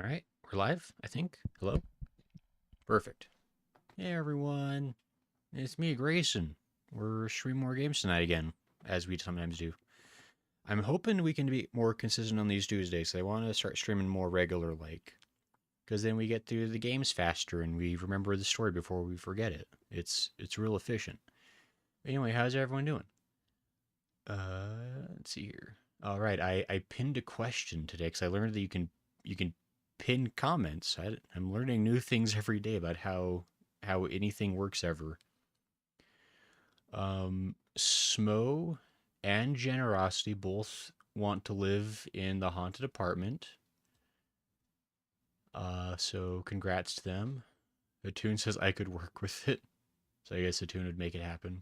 All right, we're live, I think. Hello? Perfect. Hey, everyone. It's me, Grayson. We're streaming more games tonight again, as we sometimes do. I'm hoping we can be more consistent on these Tuesdays, so I want to start streaming more regular, because then we get through the games faster and we remember the story before we forget it. It's real efficient. Anyway, how's everyone doing? Let's see here. All right, I pinned a question today because I learned that you can pin comments. I'm learning new things every day about how anything works ever. Smo and Generosity both want to live in the haunted apartment. So congrats to them. Atune says I could work with it, so I guess Atune would make it happen.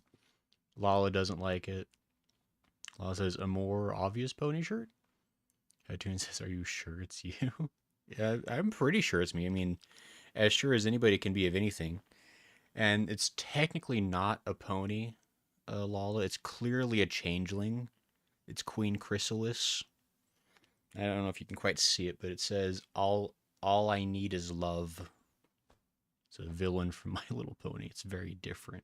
Lala doesn't like it. Lala says a more obvious pony shirt. Atune says, "Are you sure it's you?" Yeah, I'm pretty sure it's me. I mean, as sure as anybody can be of anything. And it's technically not a pony, Lala. It's clearly a changeling. It's Queen Chrysalis. I don't know if you can quite see it, but it says all I need is love. It's a villain from My Little Pony. It's very different.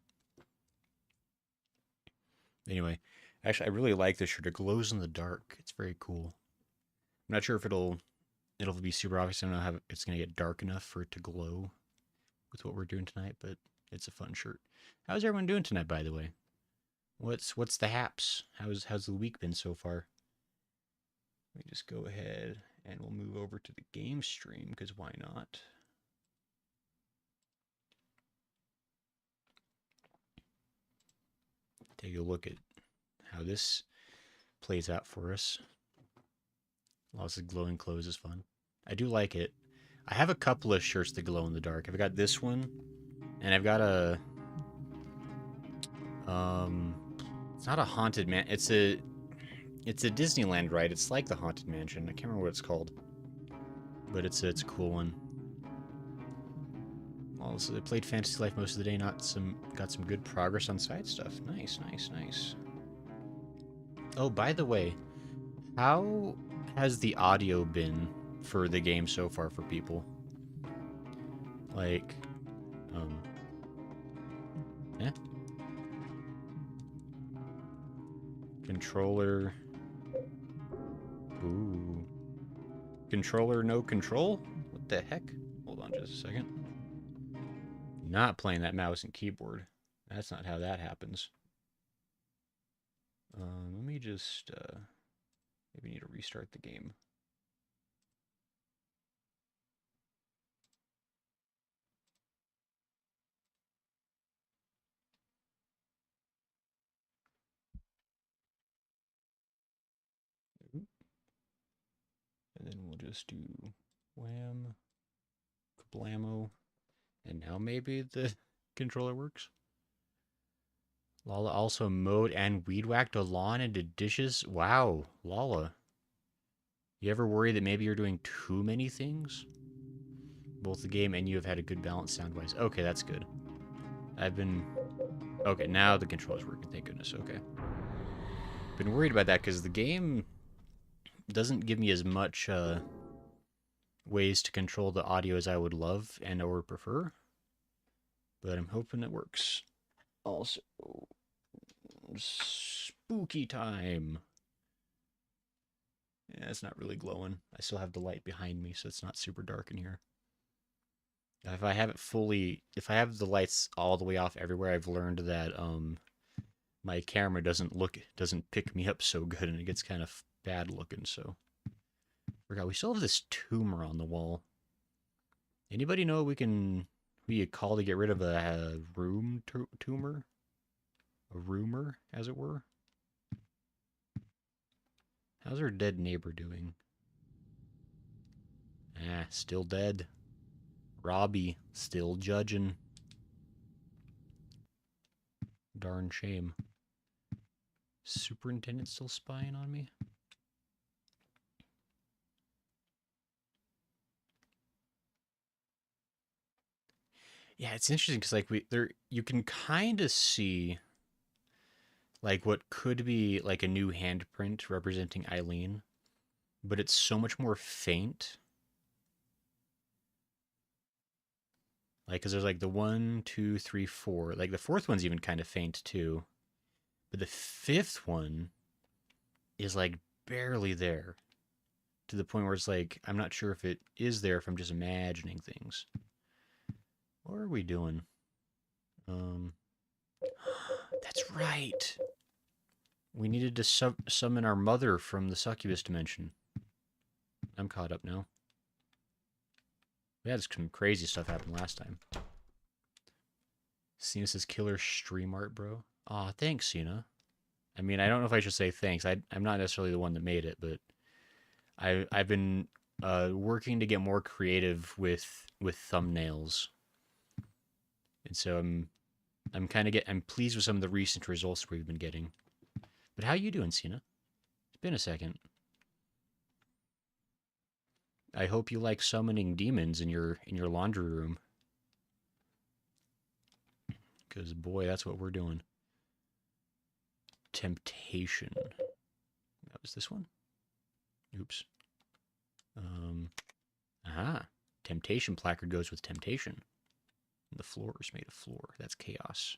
Anyway, actually, I really like this shirt. It glows in the dark. It's very cool. I'm not sure if it'll be super obvious. I don't know how it's gonna get dark enough for it to glow with what we're doing tonight, but it's a fun shirt. How's everyone doing tonight, by the way? What's the haps? How's the week been so far? Let me just go ahead and we'll move over to the game stream because why not? Take a look at how this plays out for us. Lots of glowing clothes is fun. I do like it. I have a couple of shirts that glow in the dark. I've got this one, and I've got a it's not a haunted man. It's a Disneyland ride. It's like the Haunted Mansion. I can't remember what it's called, but it's a cool one. Also, I played Fantasy Life most of the day. Got some good progress on side stuff. Nice, nice, nice. Oh, by the way, how has the audio been for the game so far for people? Like, um, yeah, controller. Ooh, controller, no control. What the heck? Hold on, just a second. Not playing that mouse and keyboard. That's not how that happens. Let me just maybe need to restart the game. And then we'll just do wham, kablamo, and now maybe the controller works. Lala also mowed and weed whacked a lawn and did dishes. Wow, Lala. You ever worry that maybe you're doing too many things? Both the game and you have had a good balance sound-wise. Okay, that's good. Okay, now the controller's working, thank goodness, okay. Been worried about that because the game doesn't give me as much ways to control the audio as I would love and or prefer. But I'm hoping it works. Also, spooky time. Yeah, it's not really glowing. I still have the light behind me, so it's not super dark in here. If I have the lights all the way off everywhere, I've learned that my camera doesn't pick me up so good, and it gets kind of bad looking. So, forgot we still have this tumor on the wall. Anybody know we could call to get rid of a tumor, a rumor, as it were? How's our dead neighbor doing? Still dead. Robbie, still judging. Darn shame. Superintendent still spying on me? Yeah, it's interesting because you can kind of see like what could be like a new handprint representing Eileen, but it's so much more faint. Like, because there's like the 1, 2, 3, 4. Like, the fourth one's even kind of faint too. But the fifth one is like barely there. To the point where it's like, I'm not sure if it is there if I'm just imagining things. What are we doing? That's right. We needed to summon our mother from the succubus dimension. I'm caught up now. We had some crazy stuff happen last time. Cena says killer stream art, bro. Aw, thanks, Cena. I mean, I don't know if I should say thanks. I'm not necessarily the one that made it, but I've been working to get more creative with thumbnails, and so I'm pleased with some of the recent results we've been getting. But how you doing, Cena? It's been a second. I hope you like summoning demons in your laundry room. Because, boy, that's what we're doing. Temptation. That was this one? Oops. Aha. Temptation placard goes with temptation. And the floor is made of floor. That's chaos.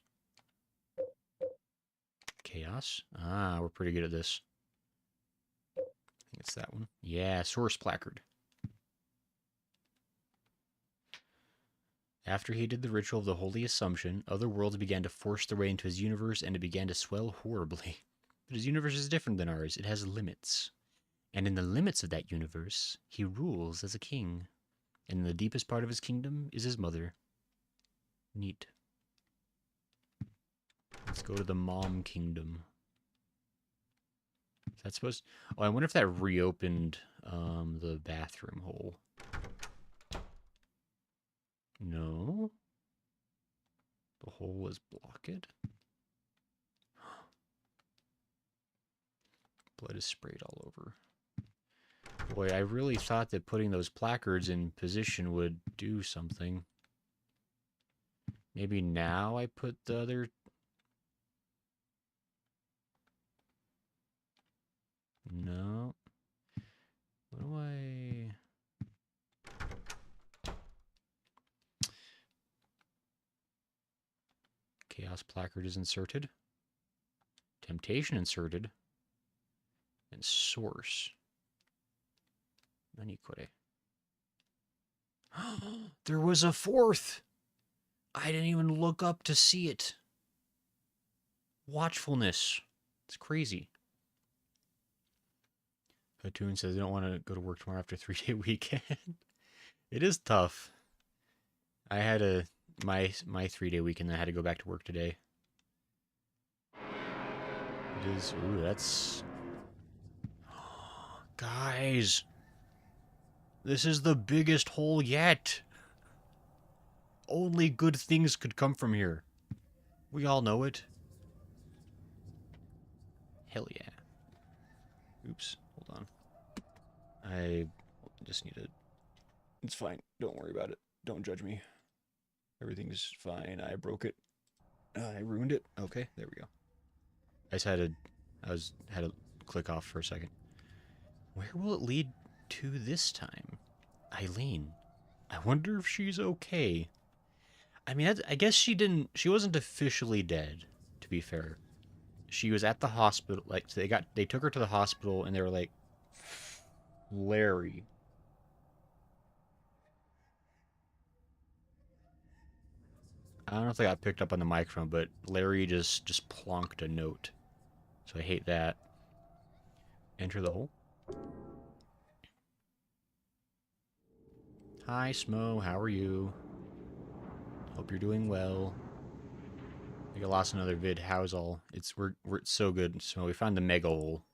Chaos? Ah, we're pretty good at this. I think it's that one. Yeah, source placard. After he did the ritual of the Holy Assumption, other worlds began to force their way into his universe, and it began to swell horribly. But his universe is different than ours. It has limits. And in the limits of that universe, he rules as a king. And in the deepest part of his kingdom is his mother. Neat. Let's go to the mom kingdom. Is that supposed... Oh, I wonder if that reopened the bathroom hole. No. The hole was blocked. Blood is sprayed all over. Boy, I really thought that putting those placards in position would do something. Maybe now I put the other... No. What do I... Chaos placard is inserted. Temptation inserted. And source. Nanikore. There was a fourth! I didn't even look up to see it. Watchfulness. It's crazy. Hatoon says they don't want to go to work tomorrow after a 3-day weekend. It is tough. I had my 3-day weekend, I had to go back to work today. It is... Ooh, that's... Guys! This is the biggest hole yet! Only good things could come from here. We all know it. Hell yeah. Oops, hold on. I just need to... It's fine. Don't worry about it. Don't judge me. Everything's fine. I broke it. I ruined it. Okay, there we go. I just had to click off for a second. Where will it lead to this time? Eileen. I wonder if she's okay. I mean, I guess she wasn't officially dead, to be fair. She was at the hospital, like, they took her to the hospital, and they were like, Larry. I don't know if they got picked up on the microphone, but Larry just plonked a note. So I hate that. Enter the hole. Hi, Smo. How are you? Hope you're doing well. I think I lost another vid. How's all? It's so good. So we found the mega hole.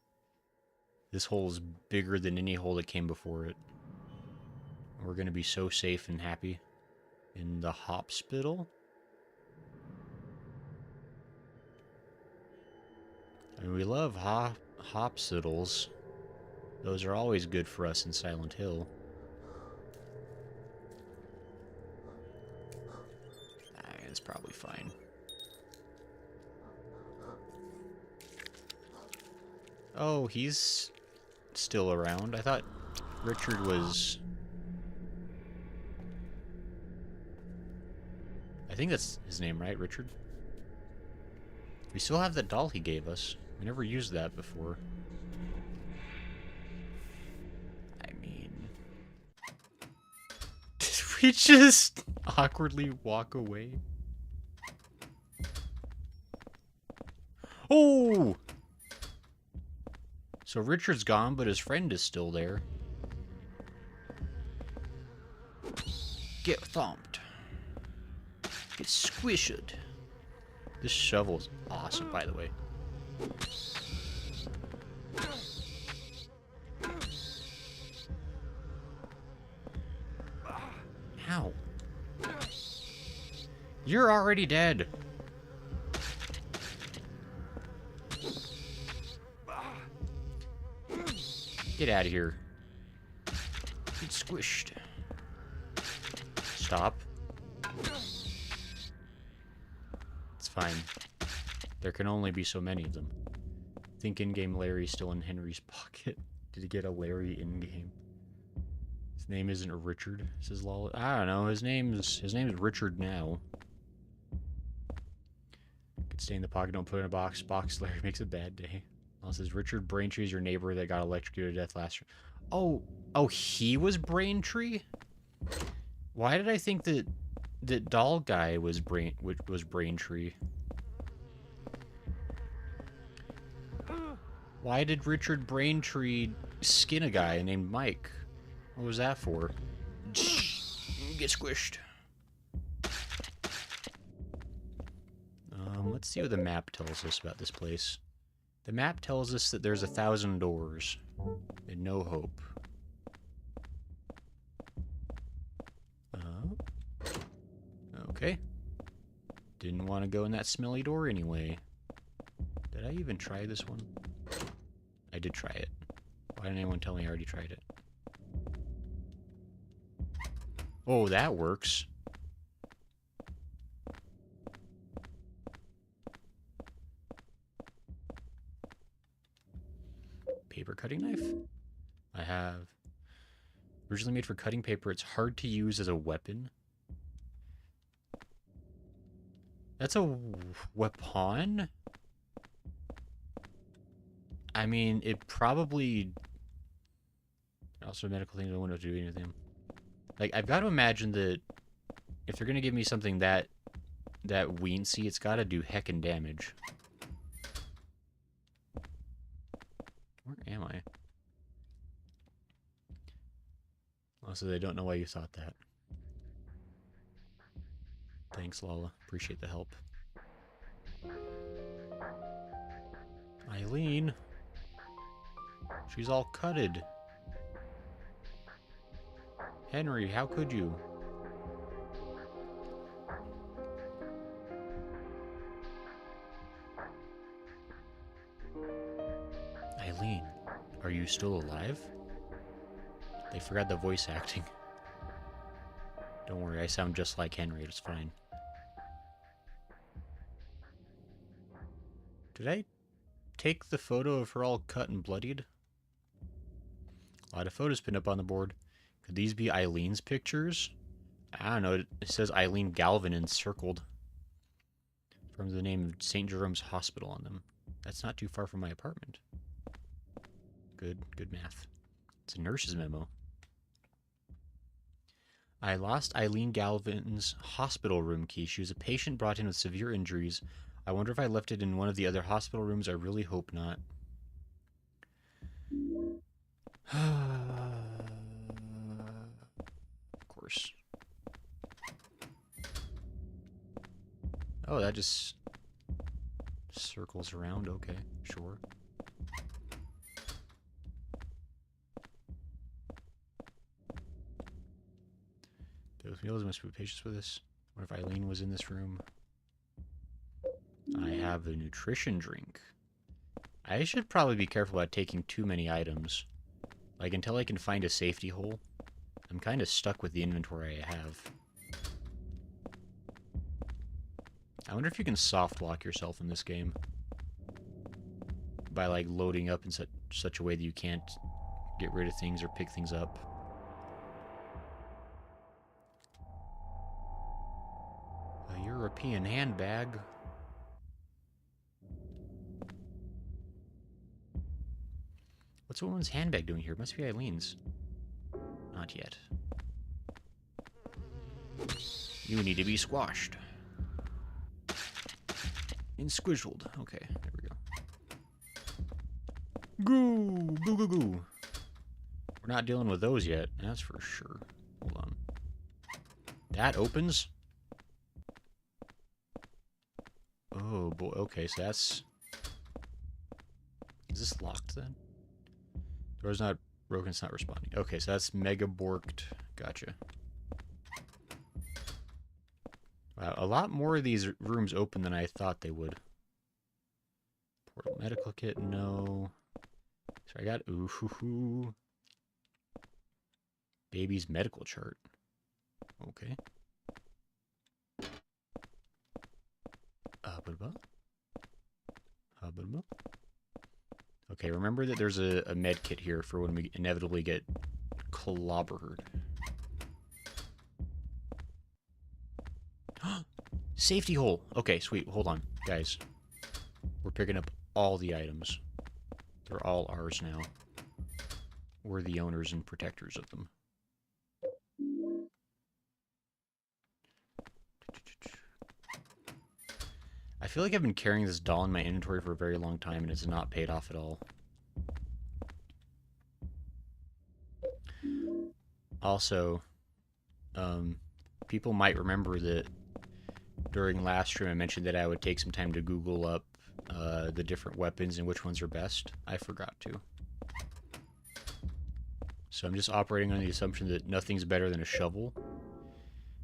This hole is bigger than any hole that came before it. We're gonna be so safe and happy in the hospital. I mean, we love hopsitals. Those are always good for us in Silent Hill. It's probably fine. Oh, he's still around. I thought Richard was... I think that's his name, right? Richard? We still have the doll he gave us. We never used that before. I mean... Did we just awkwardly walk away? Oh! So Richard's gone, but his friend is still there. Get thumped. Get squished. This shovel's awesome, by the way. Ow. You're already dead. Get out of here. Get squished. Stop. It's fine. There can only be so many of them. I think in-game Larry's still in Henry's pocket. Did he get a Larry in-game? His name isn't Richard, says Lala. I don't know. His name's Richard now. Could stay in the pocket, don't put it in a box. Box Larry makes a bad day. Lala says Richard Braintree is your neighbor that got electrocuted to death last year. Oh, he was Braintree? Why did I think that doll guy was Braintree? Why did Richard Braintree skin a guy named Mike? What was that for? Get squished. Let's see what the map tells us about this place. The map tells us that there's 1,000 doors and no hope. Okay. Didn't want to go in that smelly door anyway. Did I even try this one? I did try it. Why didn't anyone tell me I already tried it? Oh, that works. Paper cutting knife? I have. Originally made for cutting paper, it's hard to use as a weapon. That's a weapon? I mean, it probably... Also, medical things I wouldn't do anything. Like, I've got to imagine that if they're going to give me something that weensy, it's got to do heckin' damage. Where am I? Also, they don't know why you thought that. Thanks, Lala. Appreciate the help. Eileen. She's all cutted. Henry, how could you? Eileen, are you still alive? They forgot the voice acting. Don't worry, I sound just like Henry, it's fine. Did I take the photo of her all cut and bloodied? A lot of photos pinned up on the board. Could these be Eileen's pictures? I don't know, it says Eileen Galvin encircled. From the name of St. Jerome's Hospital on them. That's not too far from my apartment. Good math. It's a nurse's memo. I lost Eileen Galvin's hospital room key. She was a patient brought in with severe injuries. I wonder if I left it in one of the other hospital rooms. I really hope not. Of course. Oh, that just circles around. Okay, sure. Those meals must be patients with this. What if Eileen was in this room? I have a nutrition drink. I should probably be careful about taking too many items. Like, until I can find a safety hole, I'm kind of stuck with the inventory I have. I wonder if you can soft lock yourself in this game. By, like, loading up in such a way that you can't get rid of things or pick things up. You're European handbag. What's a woman's handbag doing here? Must be Eileen's. Not yet. You need to be squashed. And squishled. Okay, there we go. Goo! Goo goo goo! We're not dealing with those yet, that's for sure. Hold on. That opens? Oh boy, okay, so that's... Is this locked then? Door's not broken, it's not responding. Okay, so that's mega borked. Gotcha. Wow, a lot more of these rooms open than I thought they would. Portal medical kit, no. So I got ooh hoo hoo. Baby's medical chart. Okay. Okay, remember that there's a med kit here for when we inevitably get clobbered. Safety hole! Okay, sweet. Hold on, guys. We're picking up all the items. They're all ours now. We're the owners and protectors of them. I feel like I've been carrying this doll in my inventory for a very long time and it's not paid off at all. Also, people might remember that during last stream I mentioned that I would take some time to Google up the different weapons and which ones are best. I forgot to. So I'm just operating on the assumption that nothing's better than a shovel.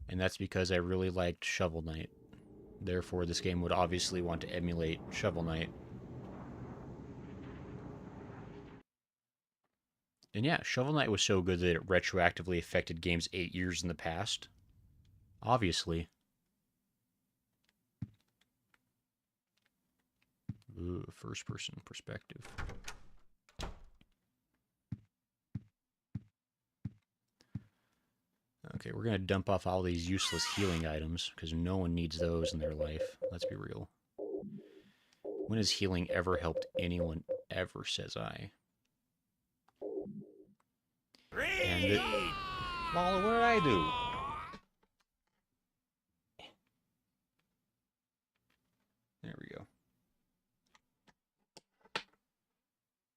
And that's because I really liked Shovel Knight. Therefore, this game would obviously want to emulate Shovel Knight. And yeah, Shovel Knight was so good that it retroactively affected games 8 years in the past. Obviously. Ooh, first-person perspective. Okay, we're going to dump off all these useless healing items, because no one needs those in their life. Let's be real. When has healing ever helped anyone ever, says I? And it... Well, what did I do? There we go.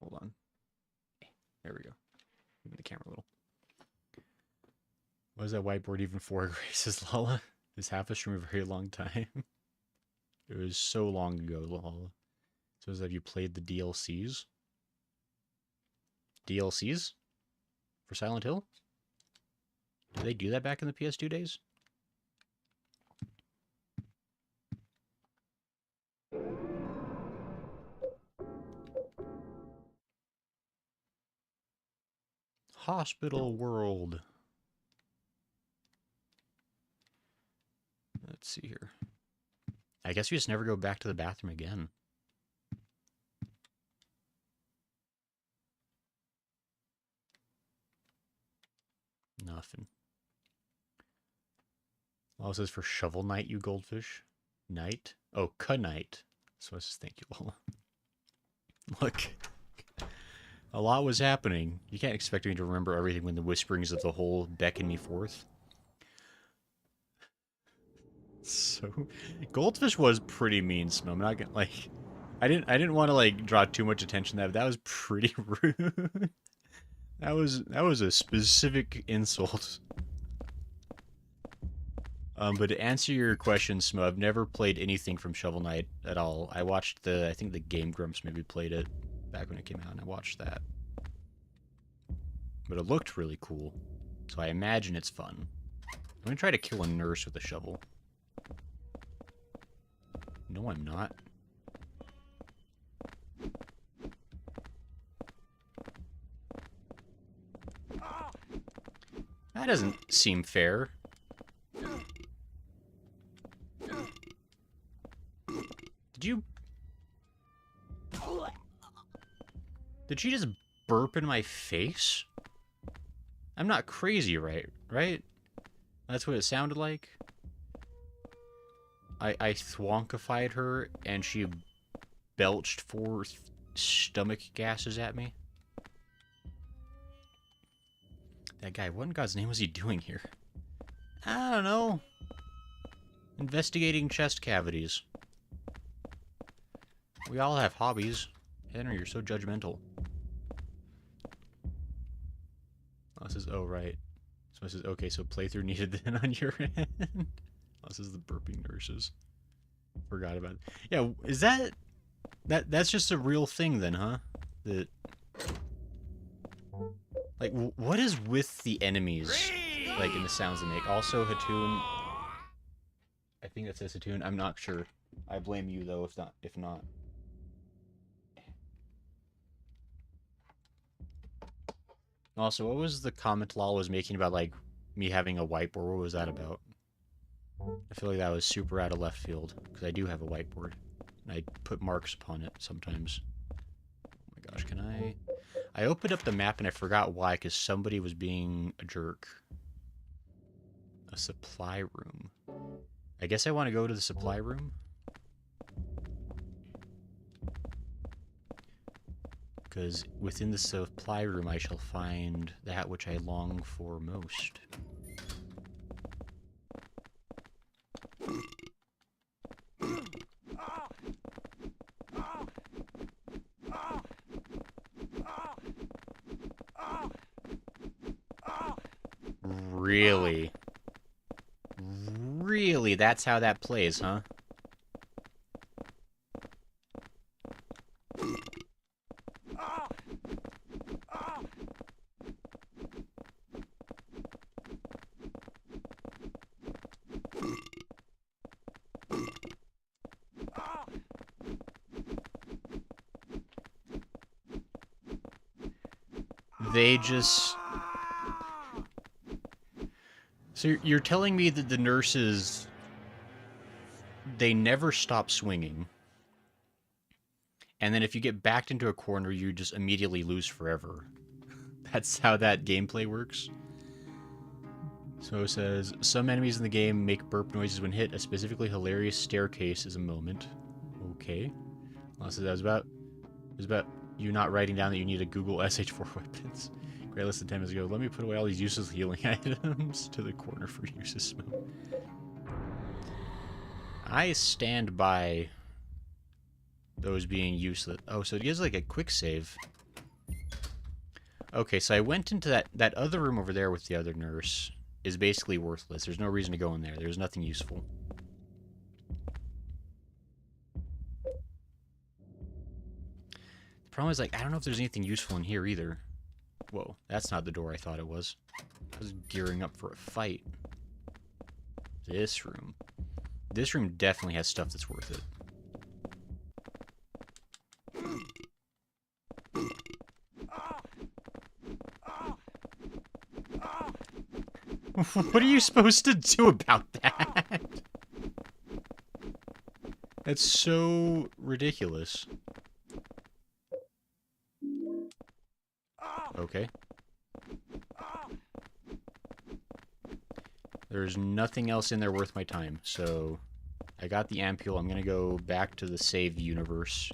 Hold on. There we go. Moving the camera a little. What is that whiteboard even for, Grace's Lala? Is half a stream a very long time? It was so long ago, Lala. So have you played the DLCs? DLCs? For Silent Hill? Did they do that back in the PS2 days? Hospital World. Let's see here. I guess we just never go back to the bathroom again. Nothing. Well, it says for Shovel Knight, you goldfish. Knight? Oh, Knight. So I just thank you all. Look. A lot was happening. You can't expect me to remember everything when the whisperings of the whole beckon me forth. So, Goldfish was pretty mean, Snow. I'm not gonna, like... I didn't want to, like, draw too much attention to that, but that was pretty rude. That was a specific insult. But to answer your question, Smo, I've never played anything from Shovel Knight at all. I watched I think the Game Grumps maybe played it back when it came out, and I watched that. But it looked really cool, so I imagine it's fun. I'm gonna try to kill a nurse with a shovel. No, I'm not. That doesn't seem fair. Did you... Did she just burp in my face? I'm not crazy, right? Right? That's what it sounded like? I thwonkified her and she belched 4 stomach gases at me. That guy, what in God's name was he doing here? I don't know. Investigating chest cavities. We all have hobbies. Henry, you're so judgmental. Oh, this is, oh, right. So this is, okay, so playthrough needed then on your end. Oh, this is the burping nurses. Forgot about it. Yeah, is that's just a real thing then, huh? That, like, what is with the enemies, like, in the sounds they make? Also, Hatoon, I think that says Hatoon, I'm not sure. I blame you, though, if not. Also, what was the comment Lal was making about, like, me having a whiteboard? What was that about? I feel like that was super out of left field, because I do have a whiteboard. And I put marks upon it sometimes. Oh my gosh, can I... I opened up the map and I forgot why, because somebody was being a jerk. A supply room. I guess I want to go to the supply room. Because within the supply room I shall find that which I long for most. Really? Really? That's how that plays, huh? They just... So you're telling me that the nurses... They never stop swinging. And then if you get backed into a corner, you just immediately lose forever. That's how that gameplay works. So it says, some enemies in the game make burp noises when hit. A specifically hilarious staircase is a moment. Okay. Also, that was about you not writing down that you need a Google SH4 weapons. Great, less than 10 minutes ago. Let me put away all these useless healing items to the corner for use as smoke. I stand by those being useless. Oh, so it gives like a quick save. Okay, so I went into that other room over there with the other nurse. Is basically worthless. There's no reason to go in there. There's nothing useful. The problem is, like, I don't know if there's anything useful in here either. Whoa, that's not the door I thought it was. I was gearing up for a fight. This room. This room definitely has stuff that's worth it. What are you supposed to do about that? That's so ridiculous. Okay. There's nothing else in there worth my time, so I got the ampule. I'm gonna go back to the save universe.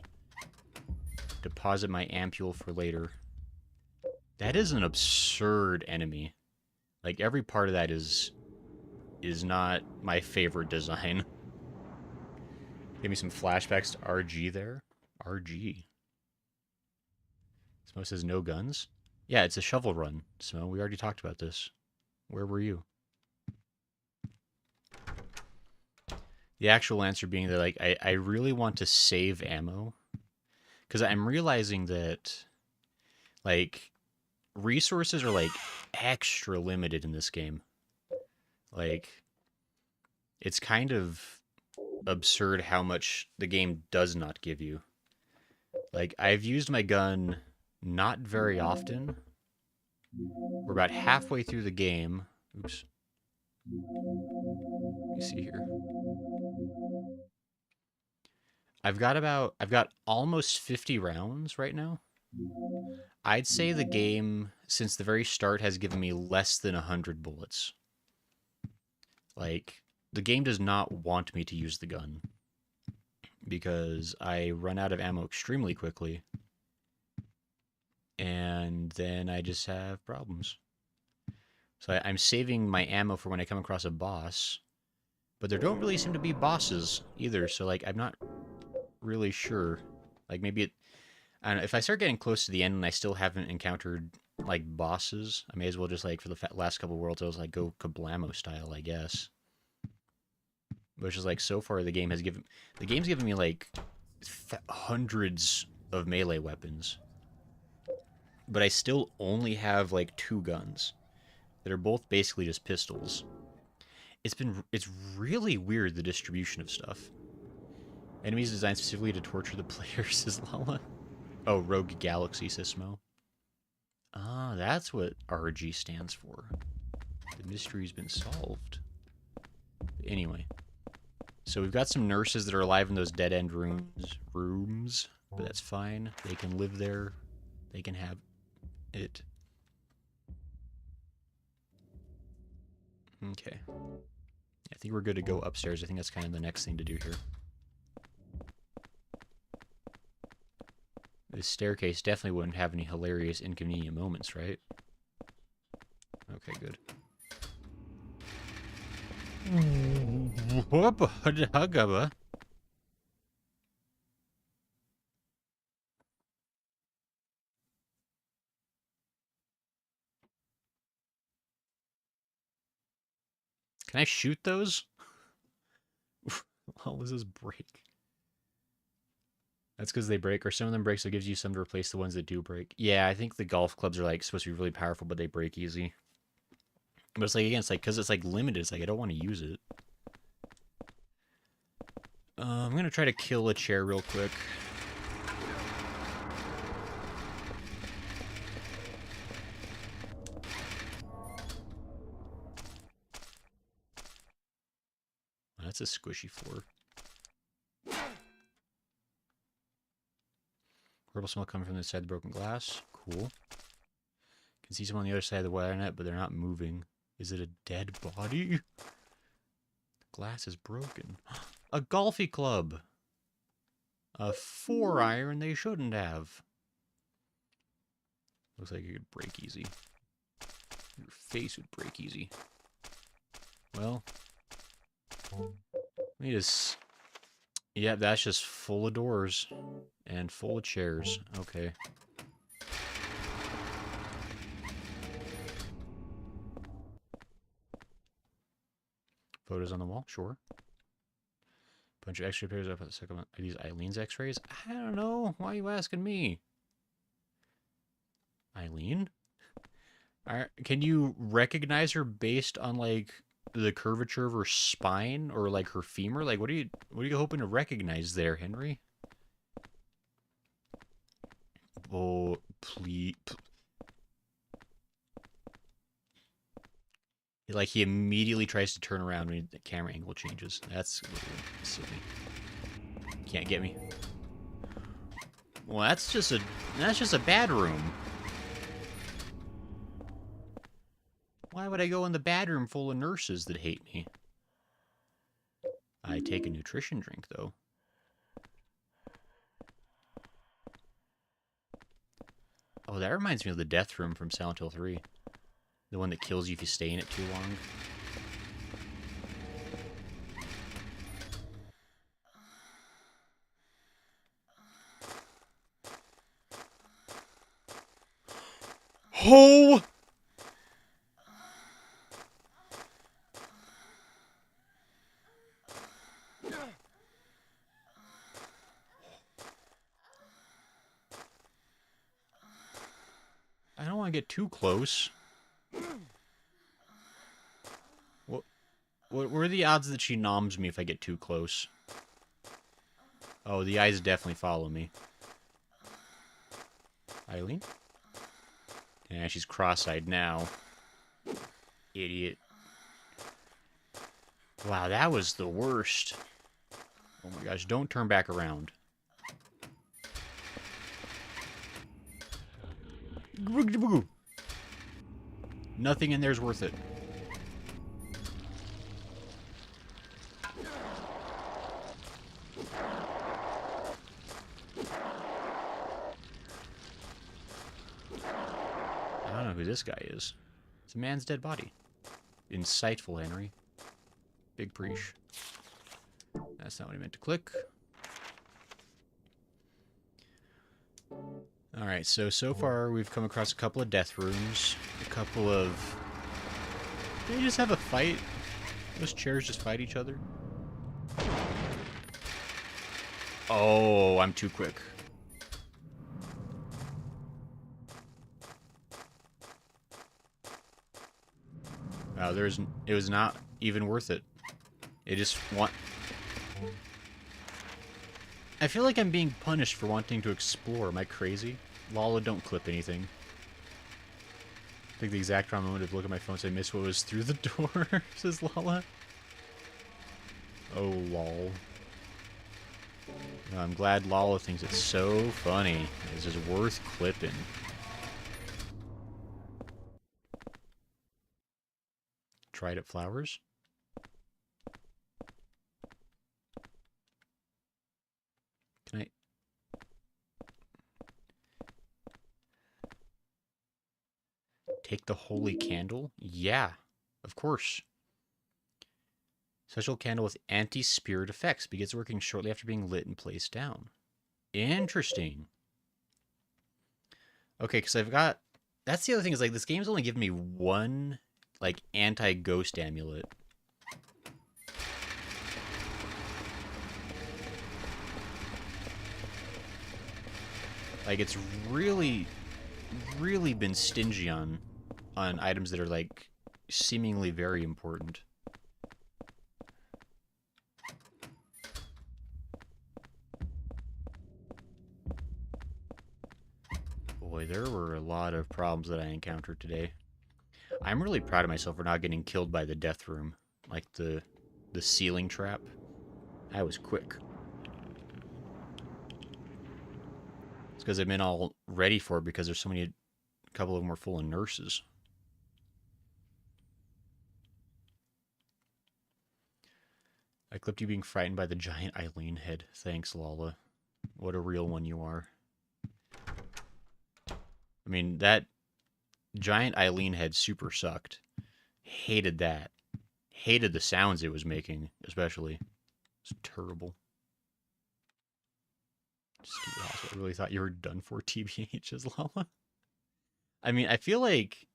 Deposit my ampule for later. That is an absurd enemy. Like, every part of that is not my favorite design. Give me some flashbacks to RG there. RG. Smo says no guns. Yeah, it's a shovel run, Smo. We already talked about this. Where were you? The actual answer being that, like, I really want to save ammo. Because I'm realizing that, like, resources are, like, extra limited in this game. Like, it's kind of absurd how much the game does not give you. Like, I've used my gun not very often. We're about halfway through the game. Oops. Let me see here. I've got almost 50 rounds right now. I'd say the game, since the very start, has given me less than 100 bullets. Like, the game does not want me to use the gun because I run out of ammo extremely quickly, and then I just have problems. So I'm saving my ammo for when I come across a boss, but there don't really seem to be bosses either, so, like, I'm not really sure. Like, maybe it... I don't know, if I start getting close to the end and I still haven't encountered, like, bosses, I may as well just, like, for the last couple worlds, I was like, go kablamo style, I guess. Which is, like, so far the game's given me, like, hundreds of melee weapons. But I still only have, like, 2 guns that are both basically just pistols. It's really weird, the distribution of stuff. Enemies designed specifically to torture the players, says Lala. Oh, Rogue Galaxy, says Smo. Ah, that's what RG stands for. The mystery's been solved. Anyway. So we've got some nurses that are alive in those dead-end rooms, but that's fine. They can live there. They can have it. Okay. I think we're good to go upstairs. I think that's kind of the next thing to do here. This staircase definitely wouldn't have any hilarious, inconvenient moments, right? Okay, good. Can I shoot those? How does this break? That's because they break, or some of them break, so it gives you some to replace the ones that do break. Yeah, I think the golf clubs are, like, supposed to be really powerful, but they break easy. But it's like, again, it's like, because it's, like, limited, it's like, I don't want to use it. I'm gonna try to kill a chair real quick. That's a squishy floor. Horrible smell coming from the side of the broken glass. Cool. Can see someone on the other side of the wire net, but they're not moving. Is it a dead body? The glass is broken. A golfy club! A 4-iron they shouldn't have. Looks like it could break easy. Your face would break easy. Well. Let me just... Yeah, that's just full of doors. And full of chairs. Okay. Photos on the wall? Sure. Bunch of extra pairs up at the second one. Are these Eileen's x-rays? I don't know. Why are you asking me? Eileen? Can you recognize her based on, like, the curvature of her spine or, like, her femur? Like, what are you hoping to recognize there, Henry? Oh, please. Like, he immediately tries to turn around when the camera angle changes. That's a little silly. Can't get me. Well, that's just a bad room. Why would I go in the bad room full of nurses that hate me? I take a nutrition drink, though. Oh, that reminds me of the death room from Silent Hill 3. The one that kills you if you stay in it too long. Oh! I don't want to get too close. What are the odds that she noms me if I get too close? Oh, the eyes definitely follow me. Eileen? Yeah, she's cross-eyed now. Idiot. Wow, that was the worst. Oh my gosh, don't turn back around. Nothing in there's worth it. who this guy is. It's a man's dead body. Insightful, Henry. Big preach. That's not what I meant to click. Alright, so far we've come across a couple of death rooms. A couple of... Did they just have a fight? Those chairs just fight each other? Oh, I'm too quick. Wow, it was not even worth it. It just I feel like I'm being punished for wanting to explore. Am I crazy? Lala, don't clip anything. I think the exact wrong moment to look at my phone and say, miss what was through the door, says Lala. Oh, lol. No, I'm glad Lala thinks it's so funny. It's just worth clipping. Tried at flowers? Can I... Take the holy candle? Yeah, of course. Special candle with anti-spirit effects. Begins working shortly after being lit and placed down. Interesting. Okay, because I've got... That's the other thing, is like this game's only given me one, like, anti-ghost amulet. Like, it's really, really been stingy on items that are, like, seemingly very important. Boy, there were a lot of problems that I encountered today. I'm really proud of myself for not getting killed by the death room. Like the ceiling trap. I was quick. It's because I've been all ready for it because there's so many... A couple of them were full of nurses. I clipped you being frightened by the giant Eileen head. Thanks, Lala. What a real one you are. I mean, that giant Eileen head super sucked. Hated that. Hated the sounds it was making, especially. It's terrible. Stupid hospital. I really thought you were done for, TBH, as Lala. I mean, I feel like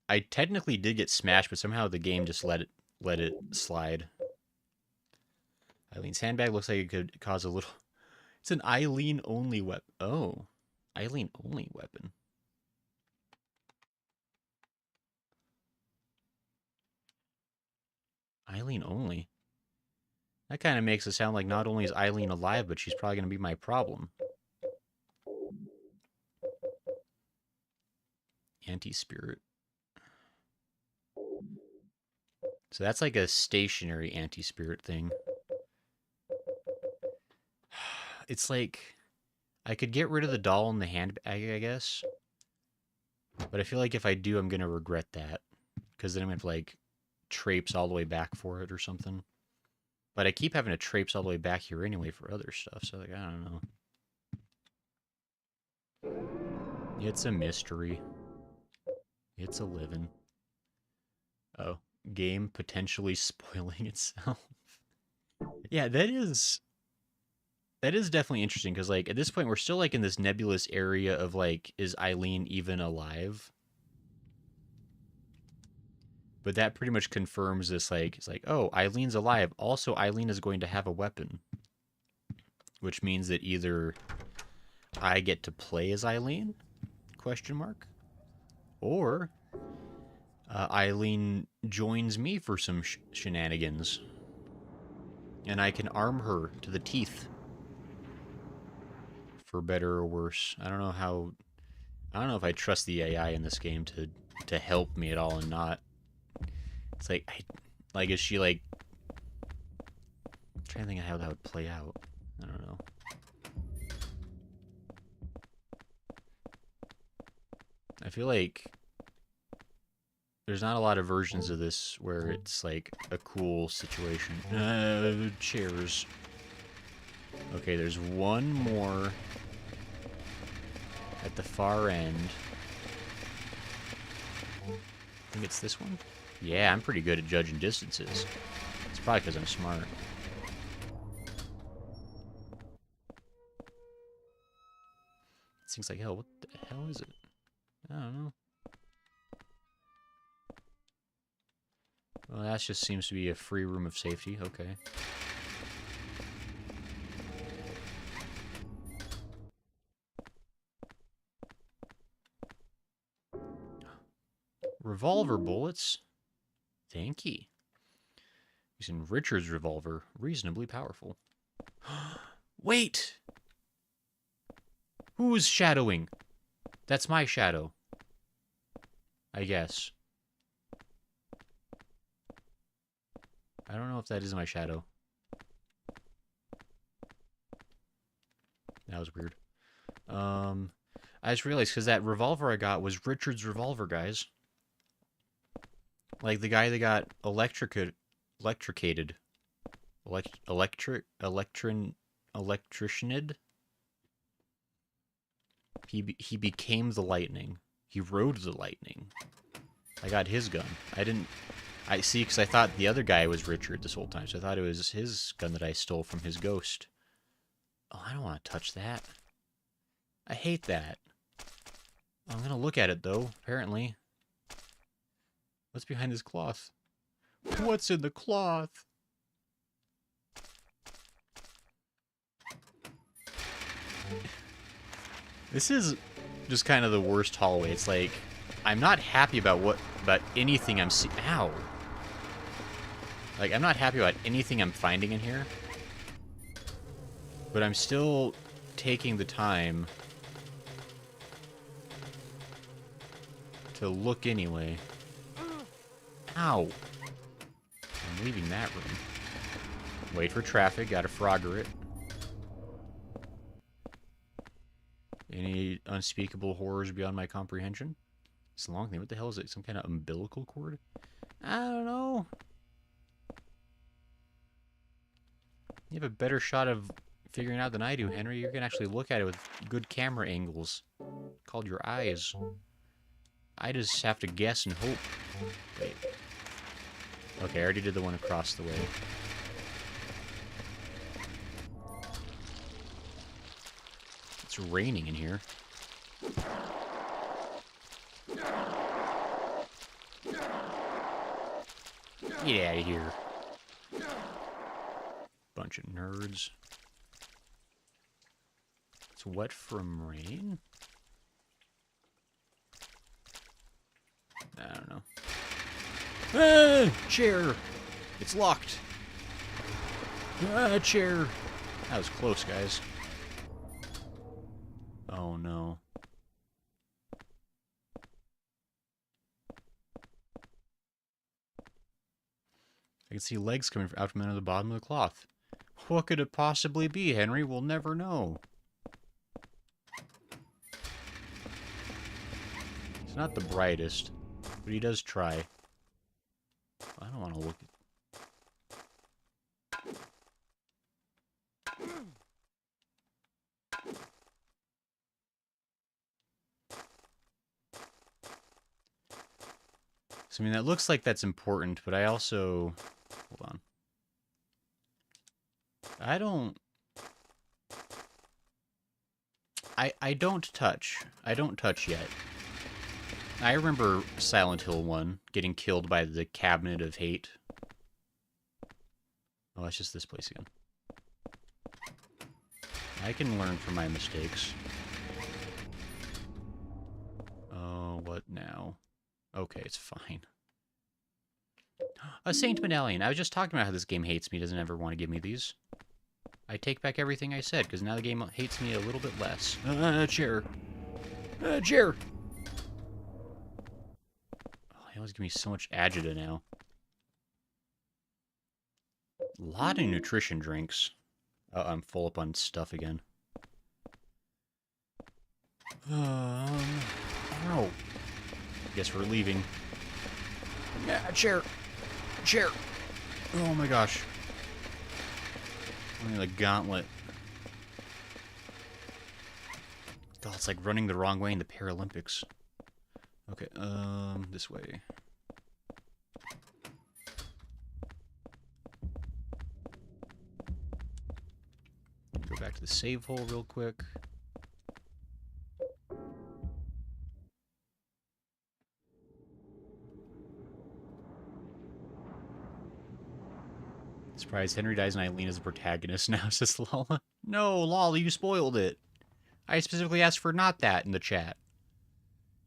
I technically did get smashed, but somehow the game just let it slide. Eileen's handbag looks like it could cause a little... It's an Eileen-only weapon. Oh. Eileen-only weapon. Eileen only? That kind of makes it sound like not only is Eileen alive, but she's probably going to be my problem. Anti-spirit. So that's like a stationary anti-spirit thing. It's like... I could get rid of the doll in the handbag, I guess. But I feel like if I do, I'm going to regret that. Because then I'm going to, like, traipse all the way back for it or something. But I keep having to traipse all the way back here anyway for other stuff. So, like, I don't know. It's a mystery. It's a living. Oh. Game potentially spoiling itself. Yeah, that is definitely interesting, because, like, at this point, we're still, like, in this nebulous area of, like, is Eileen even alive? But that pretty much confirms this, like, it's like, oh, Eileen's alive. Also, Eileen is going to have a weapon. Which means that either I get to play as Eileen? Question mark. Or Eileen joins me for some shenanigans. And I can arm her to the teeth. For better or worse. I don't know if I trust the AI in this game to help me at all and not. It's like, is she like... I'm trying to think of how that would play out. I don't know. I feel like there's not a lot of versions of this where it's like a cool situation. Chairs. Okay, there's one more at the far end. think it's this one? Yeah, I'm pretty good at judging distances. It's probably because I'm smart. It seems like hell. What the hell is it? I don't know. Well, that just seems to be a free room of safety. Okay. Revolver bullets. Thank you. Using Richard's revolver. Reasonably powerful. Wait! Who's shadowing? That's my shadow. I guess. I don't know if that is my shadow. That was weird. I just realized because that revolver I got was Richard's revolver, guys. Like the guy that got electrocuted. Electricianed? He became the lightning. He rode the lightning. I got his gun. I see, because I thought the other guy was Richard this whole time, so I thought it was his gun that I stole from his ghost. Oh, I don't want to touch that. I hate that. I'm going to look at it, though, apparently. What's behind this cloth? What's in the cloth? This is just kind of the worst hallway. It's like, I'm not happy about anything I'm seeing. Ow. Like, I'm not happy about anything I'm finding in here. But I'm still taking the time to look anyway. Ow. I'm leaving that room. Wait for traffic, gotta Frogger it. Any unspeakable horrors beyond my comprehension? This long thing, what the hell is it? Some kind of umbilical cord? I don't know. You have a better shot of figuring out than I do, Henry. You can actually look at it with good camera angles. Called your eyes. I just have to guess and hope. Wait. Okay, I already did the one across the way. It's raining in here. Get out of here. Bunch of nerds. It's wet from rain? I don't know. Ah, chair! It's locked. Ah, chair! That was close, guys. Oh no. I can see legs coming out from under the bottom of the cloth. What could it possibly be, Henry? We'll never know. He's not the brightest, but he does try. I don't want to look at... So, I mean, that looks like that's important, but I also... Hold on. I don't touch. I don't touch yet. I remember Silent Hill 1 getting killed by the Cabinet of Hate. Oh, it's just this place again. I can learn from my mistakes. Oh, what now? Okay, it's fine. A Saint Medallion. I was just talking about how this game hates me, doesn't ever want to give me these. I take back everything I said, because now the game hates me a little bit less. Chair. Chair! Oh, they always give me so much agita now. A lot of nutrition drinks. Oh, I'm full up on stuff again. Ow. Guess we're leaving. Chair! Chair! Oh my gosh. Running the gauntlet. God, it's like running the wrong way in the Paralympics. Okay, this way. Go back to the save hole real quick. Surprised Henry dies and Eileen is the protagonist now, says Lala. No, Lala, you spoiled it. I specifically asked for not that in the chat.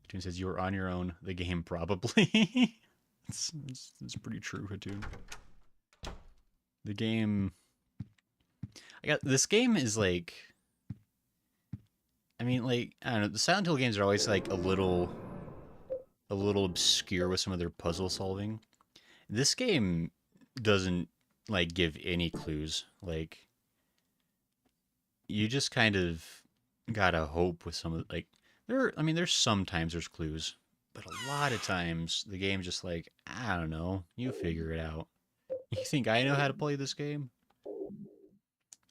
Hatun says you were on your own. The game probably. it's pretty true, Hatun. The game... This game is like... I mean, like, I don't know. The Silent Hill games are always like a little obscure with some of their puzzle solving. This game doesn't like give any clues. Like, you just kind of gotta hope with some of like there's sometimes there's clues, but a lot of times the game's just like, I don't know, you figure it out. You think I know how to play this game?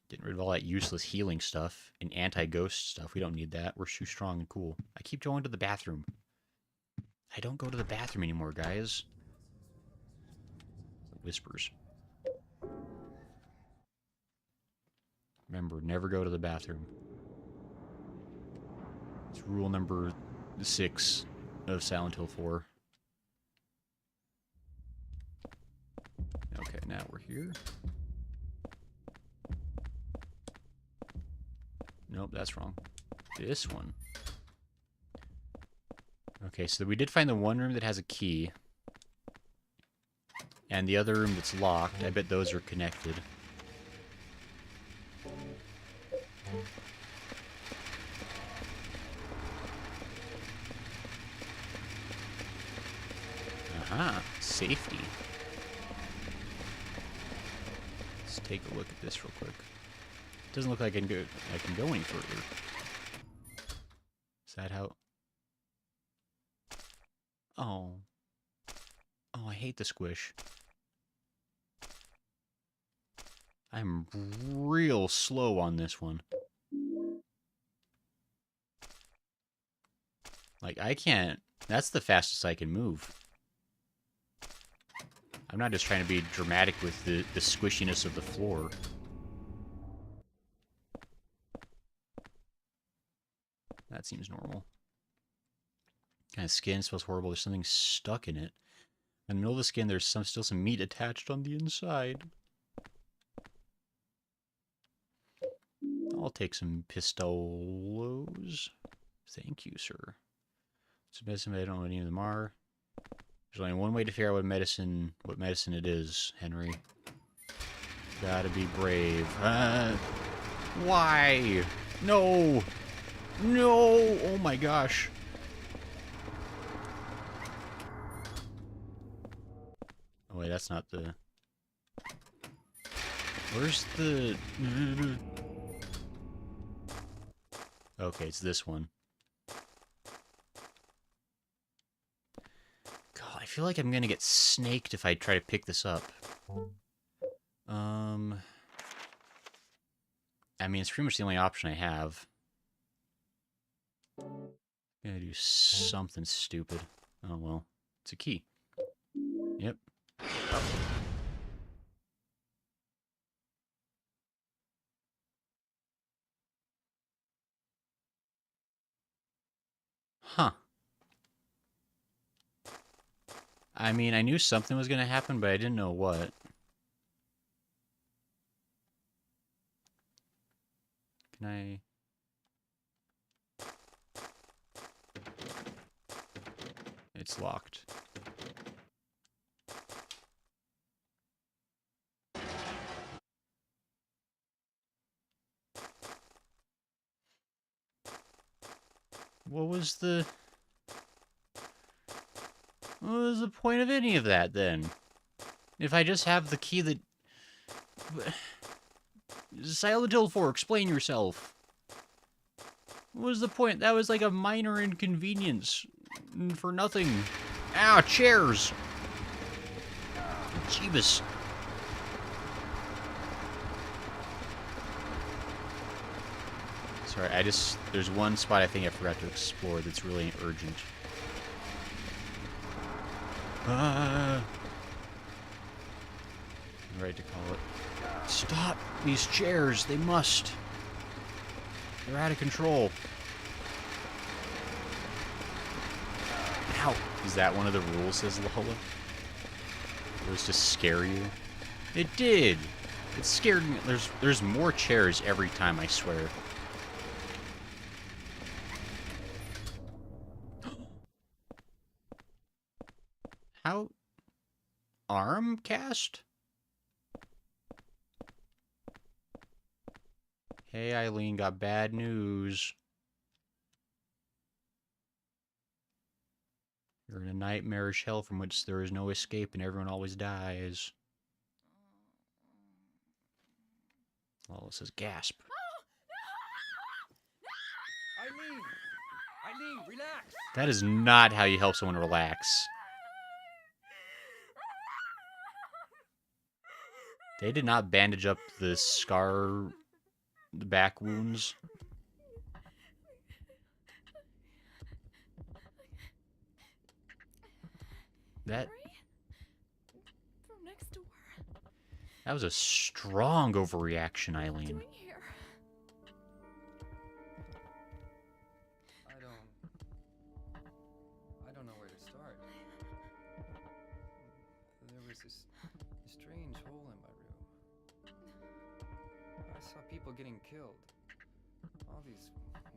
Getting rid of all that useless healing stuff and anti-ghost stuff. We don't need that. We're too strong and cool. I keep going to the bathroom. I don't go to the bathroom anymore, guys. Whispers. Remember, never go to the bathroom. It's rule number 6 of Silent Hill 4. Okay, now we're here. Nope, that's wrong. This one. Okay, so we did find the one room that has a key. And the other room that's locked. I bet those are connected. Aha, safety. Let's take a look at this real quick. Doesn't look like I can go any further. Is that how... Oh. Oh, I hate the squish. I'm real slow on this one. Like, I can't... That's the fastest I can move. I'm not just trying to be dramatic with the squishiness of the floor. That seems normal. Kind of skin smells horrible. There's something stuck in it. In the middle of the skin, there's still some meat attached on the inside. I'll take some pistolos. Thank you, sir. It's a medicine, but I don't know what any of them are. There's only one way to figure out what medicine it is, Henry. Gotta be brave. Why? No! No! Oh my gosh. Oh wait, that's not the... Where's the... Okay, it's this one. God, I feel like I'm gonna get snaked if I try to pick this up. I mean, it's pretty much the only option I have. I'm gonna do something stupid. Oh well. It's a key. Yep. Oh. Huh. I mean, I knew something was gonna happen, but I didn't know what. Can I... It's locked. What was the point of any of that, then? If I just have the key that... Silent Hill 4, explain yourself. What was the point? That was like a minor inconvenience. For nothing. Ow, chairs! Jeebus. Sorry, there's one spot I think I forgot to explore that's really urgent. I'm ready to call it. Stop these chairs, they must. They're out of control. Ow. Is that one of the rules, says Lola? It was to scare you? It did! It scared me. There's more chairs every time, I swear. How? Arm cast? Hey, Eileen, got bad news. You're in a nightmarish hell from which there is no escape and everyone always dies. Well, it says gasp. Eileen, relax. That is not how you help someone relax. They did not bandage up the scar, the back wounds. That from next door. That was a strong overreaction, What are you Eileen. doing here? I don't know where to start. There was this strange hole in my room. I saw people getting killed. All these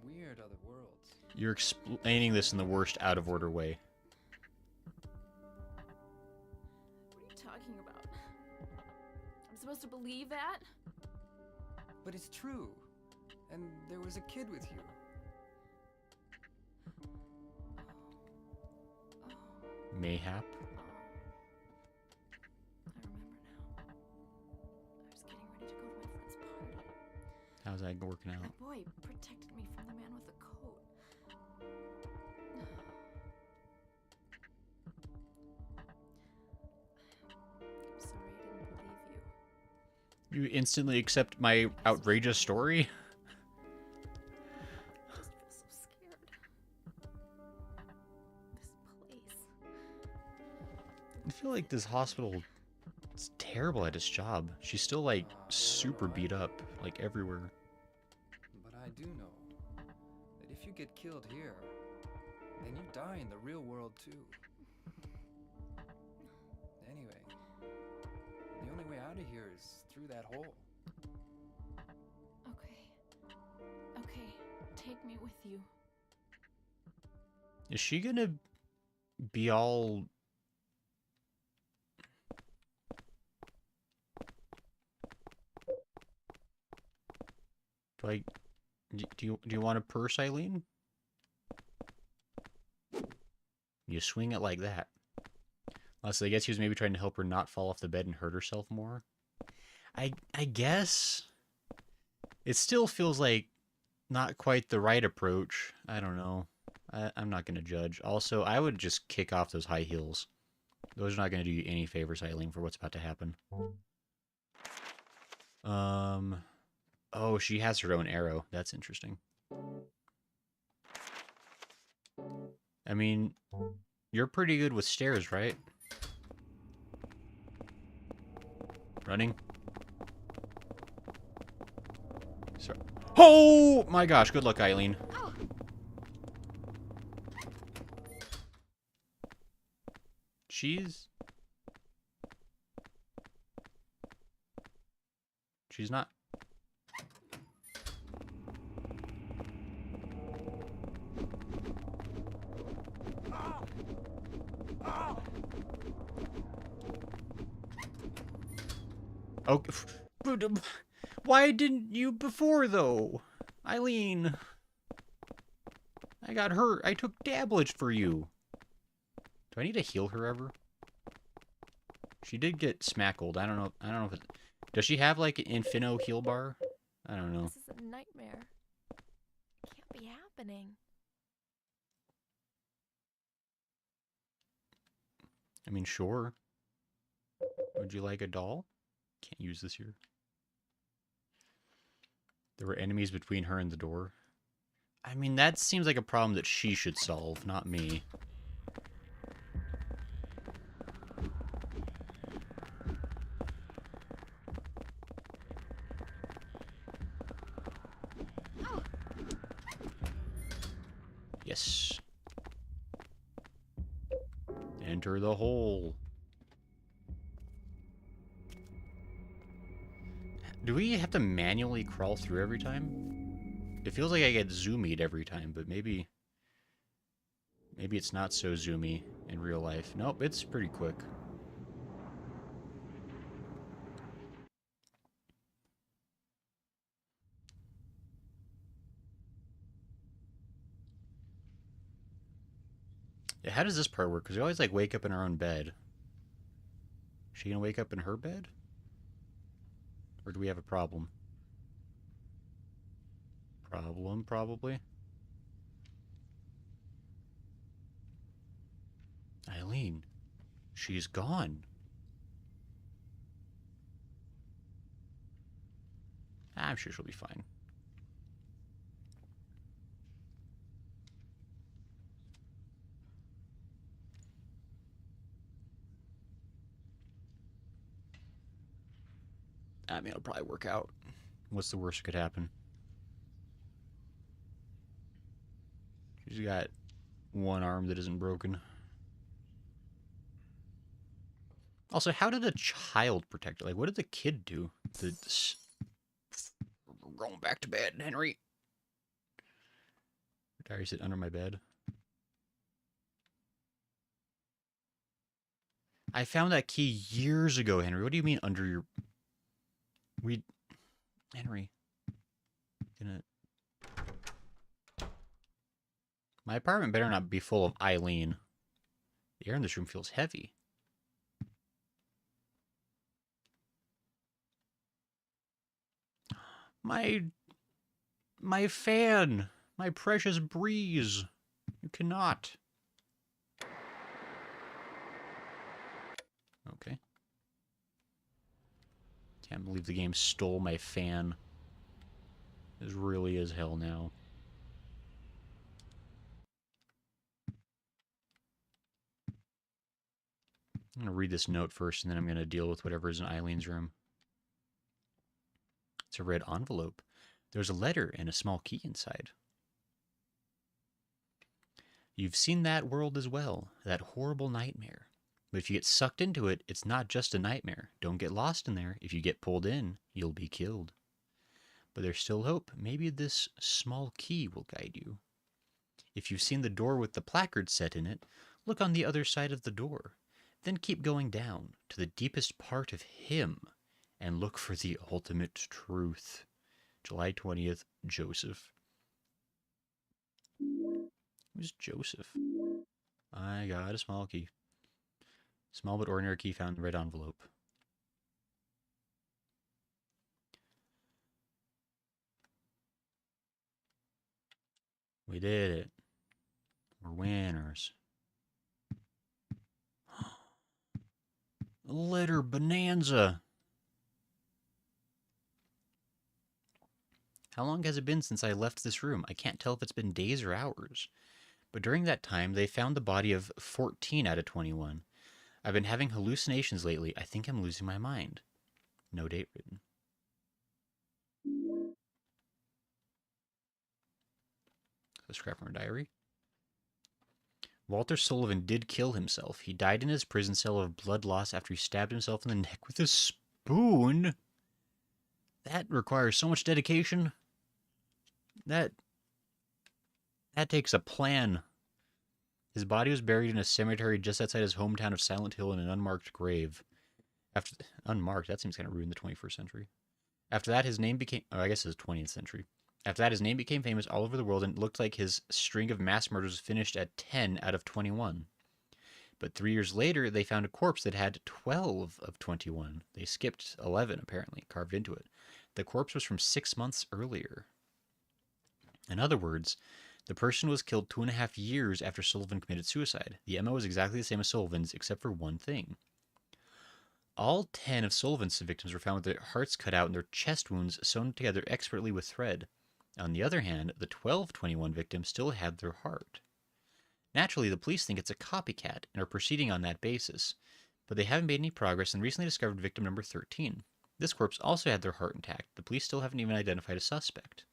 weird other worlds. You're explaining this in the worst out of order way. What are you talking about? I'm supposed to believe that? But it's true. And there was a kid with you. Oh, Mayhap. I remember now. I was getting ready to go to my friend's party. How's that working out? That boy protected me from the man with the coat. I'm sorry I didn't believe you. You instantly accept my outrageous story? I just feel so scared. This place. I feel like this hospital is terrible at its job. She's still, like, super beat up, like, everywhere. But I do know that if you get killed here, then you die in the real world too. Anyway, the only way out of here is through that hole. Okay. Okay. Take me with you. Is she gonna be all... Do you want a purse, Eileen? You swing it like that. Honestly, I guess he was maybe trying to help her not fall off the bed and hurt herself more. I guess it still feels like not quite the right approach. I don't know. I'm not going to judge. Also, I would just kick off those high heels. Those are not going to do you any favors, Eileen, for what's about to happen. Oh, she has her own arrow. That's interesting. I mean, you're pretty good with stairs, right? Running. Sorry. Oh my gosh, good luck, Eileen. She's not. Oh, why didn't you before, though? Eileen. I got hurt. I took dablage for you. Do I need to heal her ever? She did get smackled. I don't know if it... Does she have, like, an Infino heal bar? I don't know. This is a nightmare. It can't be happening. I mean, sure. Would you like a doll? Can't use this here. There were enemies between her and the door. I mean, that seems like a problem that she should solve, not me. Yes. Enter the hole. Do we have to manually crawl through every time? It feels like I get zoomied every time, but maybe it's not so zoomy in real life. Nope, it's pretty quick. Yeah, how does this part work? Because we always, like, wake up in our own bed. Is she gonna wake up in her bed? Or do we have a problem? Problem, probably. Eileen. She's gone. I'm sure she'll be fine. I mean, it'll probably work out. What's the worst that could happen? She's got one arm that isn't broken. Also, how did a child protect her? Like, what did the kid do? We're going back to bed, Henry. Your diary sit under my bed. I found that key years ago, Henry. What do you mean under your... Henry. My apartment better not be full of Eileen. The air in this room feels heavy. My fan! My precious breeze! You cannot. Okay. Can't believe the game stole my fan. This really is hell now. I'm going to read this note first, and then I'm going to deal with whatever is in Eileen's room. It's a red envelope. There's a letter and a small key inside. You've seen that world as well, that horrible nightmare. But if you get sucked into it, it's not just a nightmare. Don't get lost in there. If you get pulled in, you'll be killed. But there's still hope. Maybe this small key will guide you. If you've seen the door with the placard set in it, look on the other side of the door. Then keep going down to the deepest part of him and look for the ultimate truth. July 20th, Joseph. Who's Joseph? I got a small key. Small but ordinary key found in the red envelope. We did it. We're winners. Letter bonanza. How long has it been since I left this room? I can't tell if it's been days or hours. But during that time, they found the body of 14 out of 21. I've been having hallucinations lately. I think I'm losing my mind. No date written. A scrap from her diary. Walter Sullivan did kill himself. He died in his prison cell of blood loss after he stabbed himself in the neck with a spoon. That requires so much dedication. That takes a plan. His body was buried in a cemetery just outside his hometown of Silent Hill in an unmarked grave. Unmarked, that seems kind of rude in the 21st century. After that, his name became... Oh, I guess it's 20th century. After that, his name became famous all over the world, and it looked like his string of mass murders was finished at 10 out of 21. But 3 years later, they found a corpse that had 12 of 21. They skipped 11, apparently, carved into it. The corpse was from 6 months earlier. In other words, the person was killed 2.5 years after Sullivan committed suicide. The MO was exactly the same as Sullivan's, except for one thing. All 10 of Sullivan's victims were found with their hearts cut out and their chest wounds sewn together expertly with thread. On the other hand, the 12/21 victims still had their heart. Naturally, the police think it's a copycat and are proceeding on that basis, but they haven't made any progress and recently discovered victim number 13. This corpse also had their heart intact. The police still haven't even identified a suspect.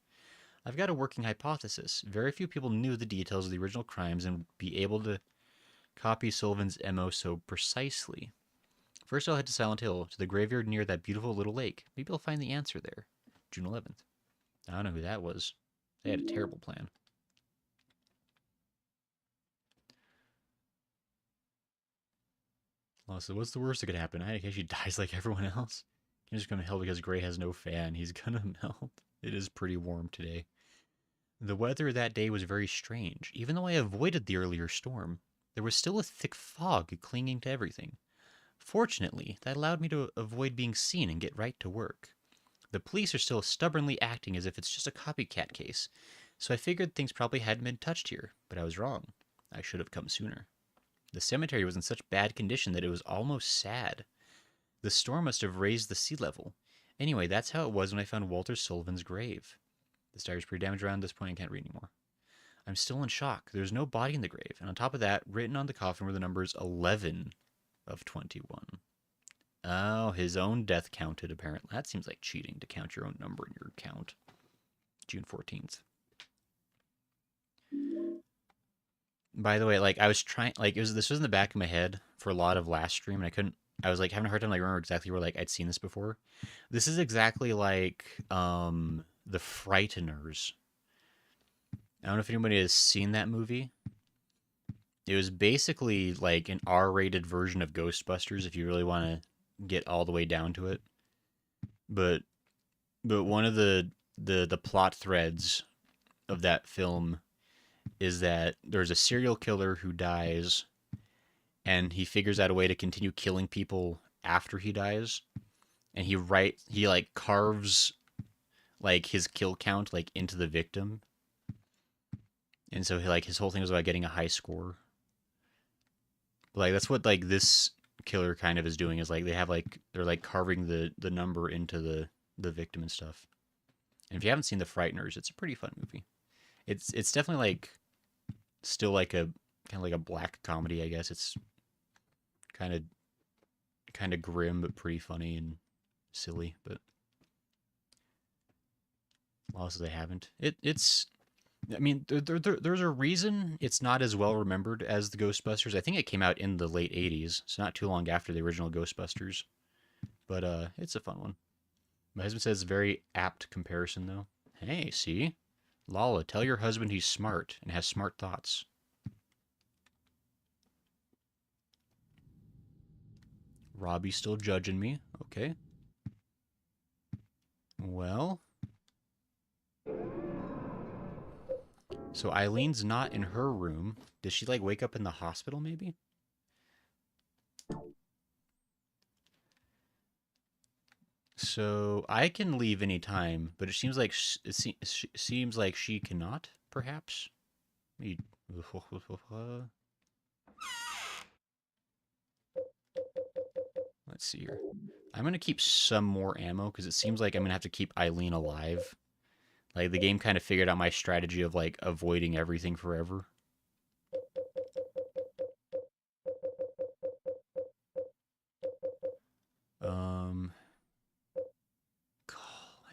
I've got a working hypothesis. Very few people knew the details of the original crimes and would be able to copy Sullivan's MO so precisely. First, I'll head to Silent Hill, to the graveyard near that beautiful little lake. Maybe I'll find the answer there. June 11th. I don't know who that was. They had a terrible plan. Also, what's the worst that could happen? I guess she dies like everyone else. He's just gonna hell because Gray has no fan. He's gonna melt. It is pretty warm today. The weather that day was very strange. Even though I avoided the earlier storm, there was still a thick fog clinging to everything. Fortunately, that allowed me to avoid being seen and get right to work. The police are still stubbornly acting as if it's just a copycat case, so I figured things probably hadn't been touched here, but I was wrong. I should have come sooner. The cemetery was in such bad condition that it was almost sad. The storm must have raised the sea level. Anyway, that's how it was when I found Walter Sullivan's grave. This diary's pretty damaged around this point. I can't read anymore. I'm still in shock. There's no body in the grave, and on top of that, written on the coffin were the numbers 11 of 21. Oh, his own death counted, apparently. That seems like cheating to count your own number in your count. June 14th. By the way, like, I was trying, like, this was in the back of my head for a lot of last stream, and I was, like, having a hard time, like, remember exactly where, like, I'd seen this before. This is exactly like, The Frighteners. I don't know if anybody has seen that movie. It was basically, like, an R-rated version of Ghostbusters, if you really want to get all the way down to it. But one of the plot threads of that film is that there's a serial killer who dies, and he figures out a way to continue killing people after he dies, and he like carves like his kill count like into the victim, and so his whole thing was about getting a high score. Like that's what like this killer kind of is doing, is like they're like carving the number into the victim and stuff. And if you haven't seen The Frighteners, it's a pretty fun movie. It's definitely like still like a kind of like a black comedy, I guess. It's kind of grim but pretty funny and silly. But also they haven't. It's I mean there's a reason it's not as well remembered as the Ghostbusters. I think it came out in the late 80s, so not too long after the original Ghostbusters. But it's a fun one. My husband says very apt comparison though. Hey, see? Lala, tell your husband he's smart and has smart thoughts. Robbie's still judging me. Okay. Well. So Eileen's not in her room. Did she like wake up in the hospital maybe? So I can leave anytime, but it seems like seems like she cannot, perhaps. Let's see here. I'm gonna keep some more ammo because it seems like I'm gonna have to keep Eileen alive. Like the game kind of figured out my strategy of like avoiding everything forever.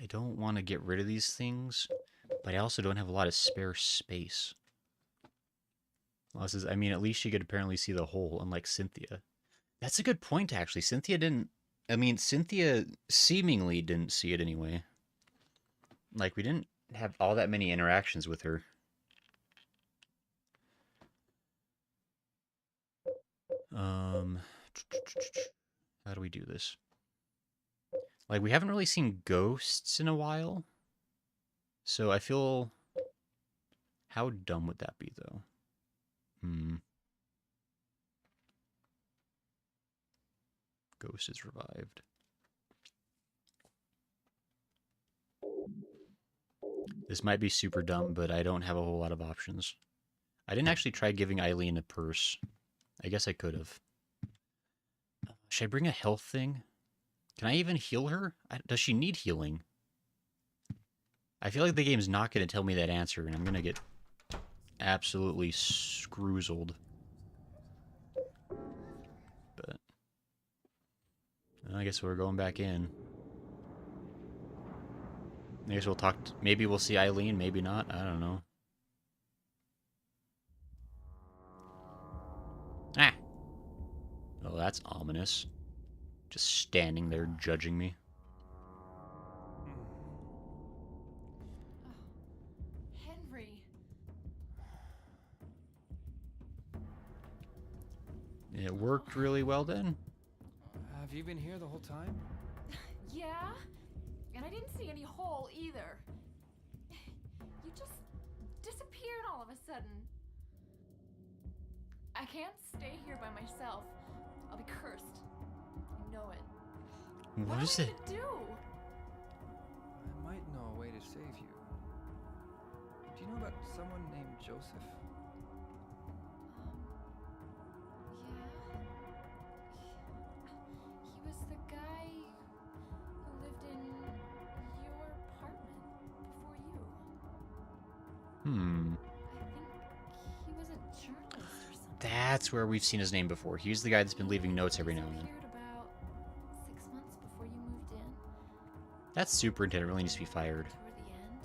I don't want to get rid of these things, but I also don't have a lot of spare space. I mean, at least she could apparently see the hole, unlike Cynthia. That's a good point, actually. Cynthia seemingly didn't see it anyway. Like, we didn't have all that many interactions with her. How do we do this? Like, we haven't really seen ghosts in a while. So I feel... How dumb would that be, though? Ghost is revived. This might be super dumb, but I don't have a whole lot of options. I didn't actually try giving Eileen a purse. I guess I could have. Should I bring a health thing? Can I even heal her? Does she need healing? I feel like the game's not going to tell me that answer, and I'm going to get absolutely scroozled. But I guess we're going back in. I guess we'll talk. Maybe we'll see Eileen. Maybe not. I don't know. Ah. Oh, that's ominous. Just standing there judging me. Henry. It worked really well then. Have you been here the whole time? Yeah? And I didn't see any hole either. You just disappeared all of a sudden. I can't stay here by myself. I'll be cursed. I know it. What is it? Do? I might know a way to save you. Do you know about someone named Joseph? Yeah. He was the guy who lived in your apartment before you. Hmm. I think he was a journalist or something. That's where we've seen his name before. He's the guy that's been leaving notes every now and then. Disappeared about 6 months before you moved in. That superintendent really needs to be fired. Toward the end.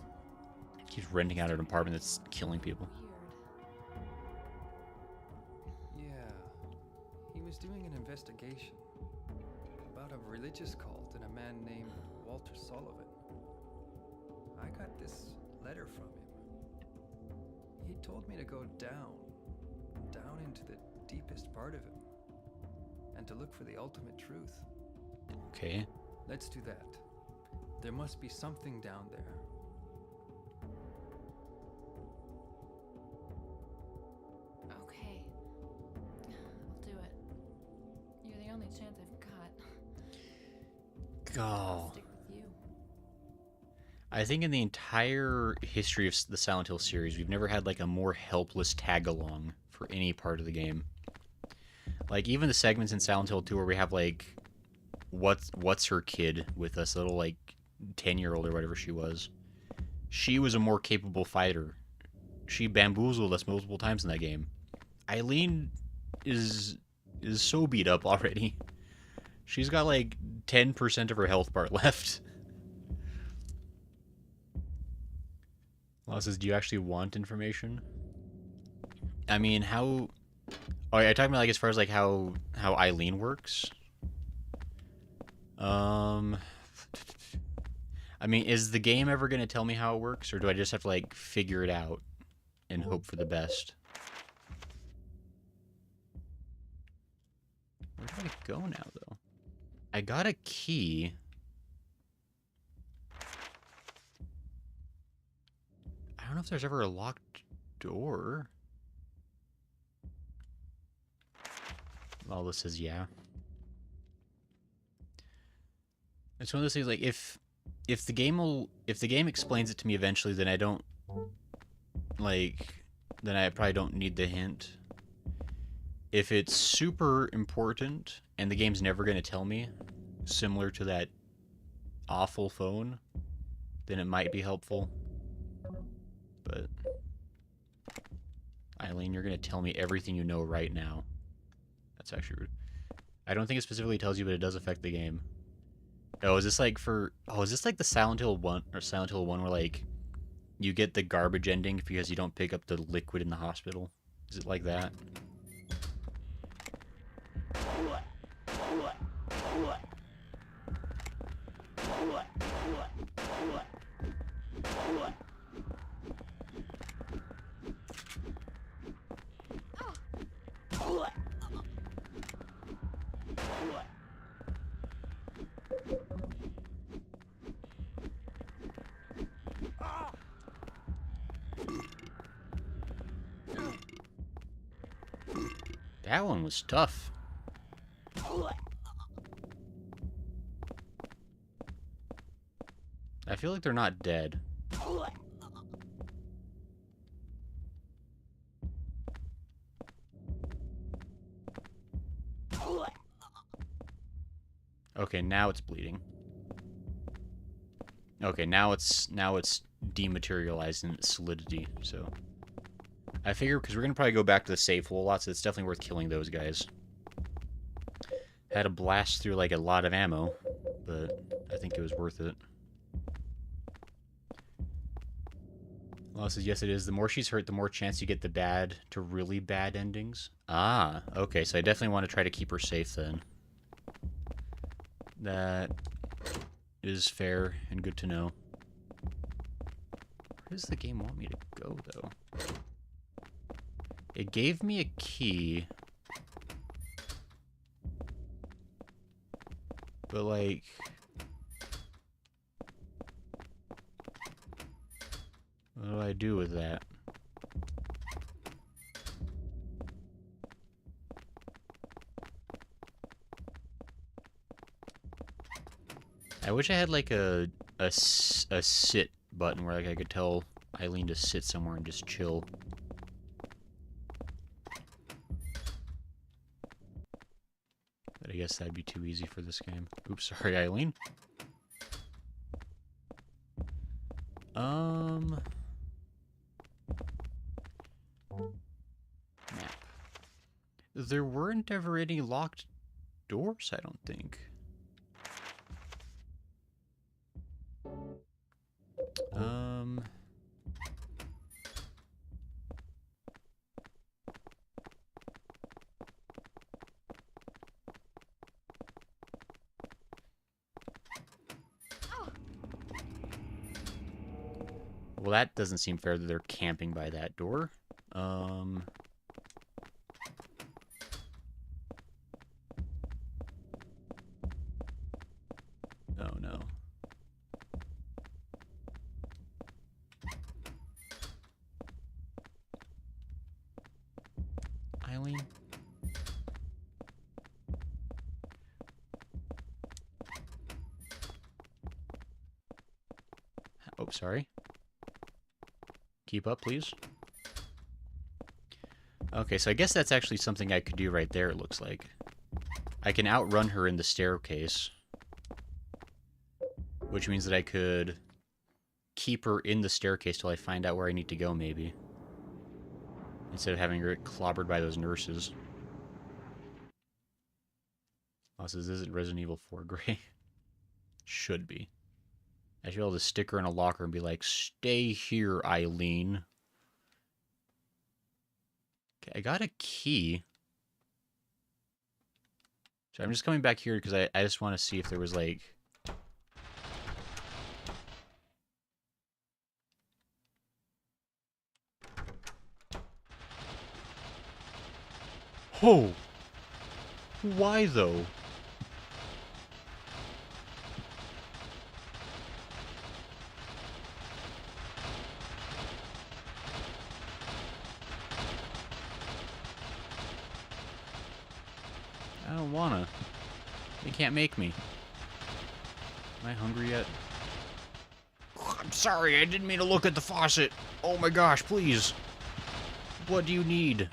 He's renting out an apartment that's killing people. Weird. Yeah. He was doing an investigation about a religious cult and a man named Walter Sullivan. I got this letter from him. He told me to go down into the deepest part of him, and to look for the ultimate truth. Okay. Let's do that. There must be something down there. Okay. I'll do it. You're the only chance I've got. I'll Go. stick with you. I think in the entire history of the Silent Hill series, we've never had like a more helpless tag-along for any part of the game. Like even the segments in Silent Hill 2 where we have like what's her kid with us, little like 10-year-old or whatever she was. She was a more capable fighter. She bamboozled us multiple times in that game. Eileen is so beat up already. She's got like 10% of her health bar left. Law says, do you actually want information? I mean, how... Oh, are you talking about, like, as far as, like, how Eileen works? I mean, is the game ever going to tell me how it works? Or do I just have to, like, figure it out and hope for the best? Where do I go now, though? I got a key... I don't know if there's ever a locked door. All this says yeah. It's one of those things like if the game explains it to me eventually, then I don't then I probably don't need the hint. If it's super important and the game's never going to tell me, similar to that awful phone, then it might be helpful. But Eileen, you're going to tell me everything you know right now. That's actually rude. I don't think it specifically tells you, but it does affect the game. Oh, is this like is this like the Silent Hill 1 or Silent Hill 1 where like you get the garbage ending because you don't pick up the liquid in the hospital? Is it like that? That one was tough. I feel like they're not dead. Okay, now it's bleeding. Okay, now it's dematerialized in its solidity, so... I figure, because we're going to probably go back to the safe hole a lot, so it's definitely worth killing those guys. Had to blast through, like, a lot of ammo, but I think it was worth it. Law says, yes, it is. The more she's hurt, the more chance you get the bad to really bad endings. Ah, okay. So I definitely want to try to keep her safe then. That is fair and good to know. Where does the game want me to go, though? It gave me a key. But, like... what do I do with that? I wish I had, like, a sit button where, like, I could tell Eileen to sit somewhere and just chill. But I guess that'd be too easy for this game. Oops, sorry, Eileen. Map. There weren't ever any locked doors, I don't think. Well, that doesn't seem fair that they're camping by that door. Oh, no. Eileen? Oh, sorry. Keep up, please. Okay, so I guess that's actually something I could do right there, it looks like. I can outrun her in the staircase. Which means that I could keep her in the staircase till I find out where I need to go, maybe. Instead of having her get clobbered by those nurses. Also, this isn't Resident Evil 4 gray. Should be. I should be able to stick her in a locker and be like, stay here, Eileen. Okay, I got a key. So I'm just coming back here because I just want to see if there was, like... oh! Why, though? I don't wanna. They can't make me. Am I hungry yet? I'm sorry, I didn't mean to look at the faucet. Oh my gosh, please. What do you need?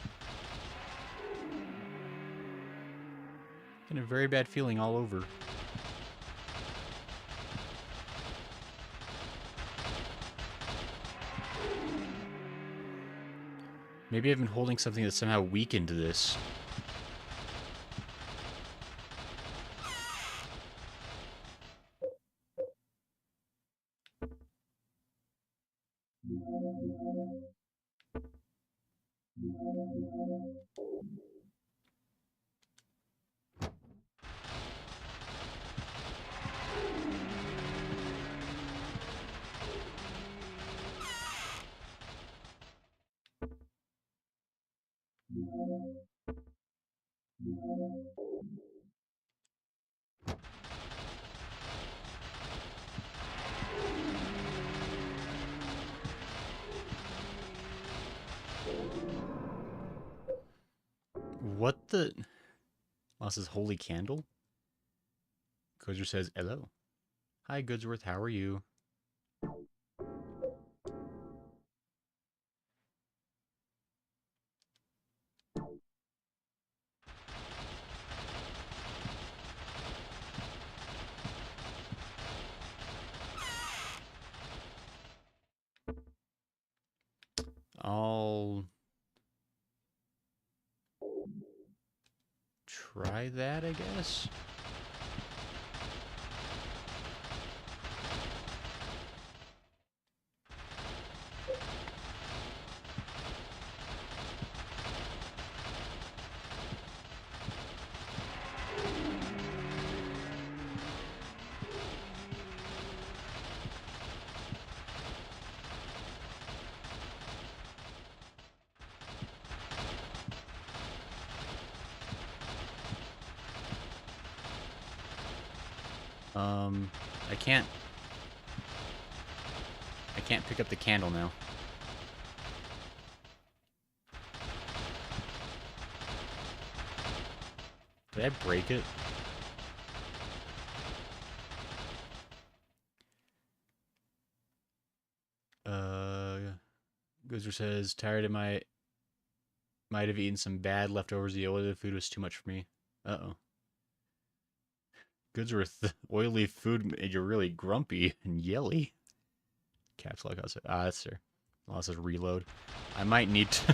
Getting a very bad feeling all over. Maybe I've been holding something that somehow weakened this. What the... Lost his holy candle? Gozer says, hello. Hi, Goodsworth, how are you? I'll... try that, I guess? I can't pick up the candle now. Did I break it? Goozer says, tired of might have eaten some bad leftovers. The oily food was too much for me. Uh-oh. Goodsworth, oily food made you really grumpy and yelly. Caps lock outside. Ah, that's there. Lost his reload. I might need to...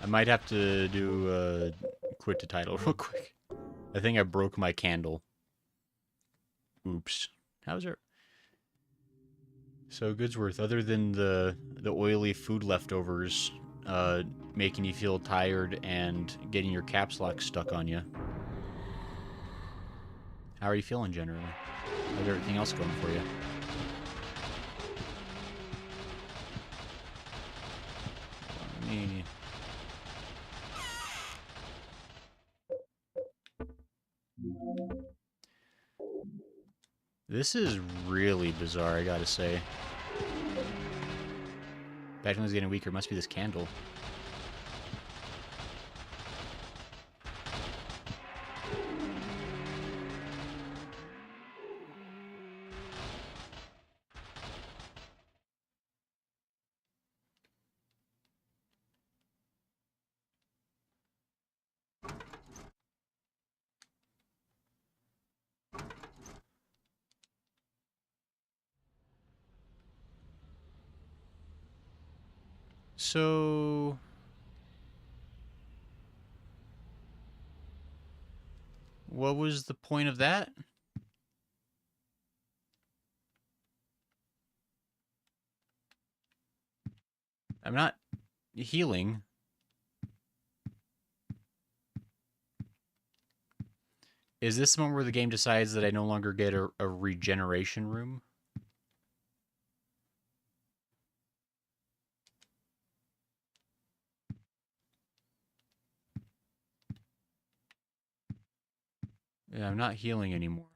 I might have to do quit to title real quick. I think I broke my candle. Oops. How's it? So Goodsworth, other than the oily food leftovers making you feel tired and getting your caps lock stuck on you, how are you feeling generally? How's everything else going for you? This is really bizarre, I gotta say. Batman's getting weaker. Must be this candle. So... what was the point of that? I'm not healing. Is this the moment where the game decides that I no longer get a regeneration room? Yeah, I'm not healing anymore.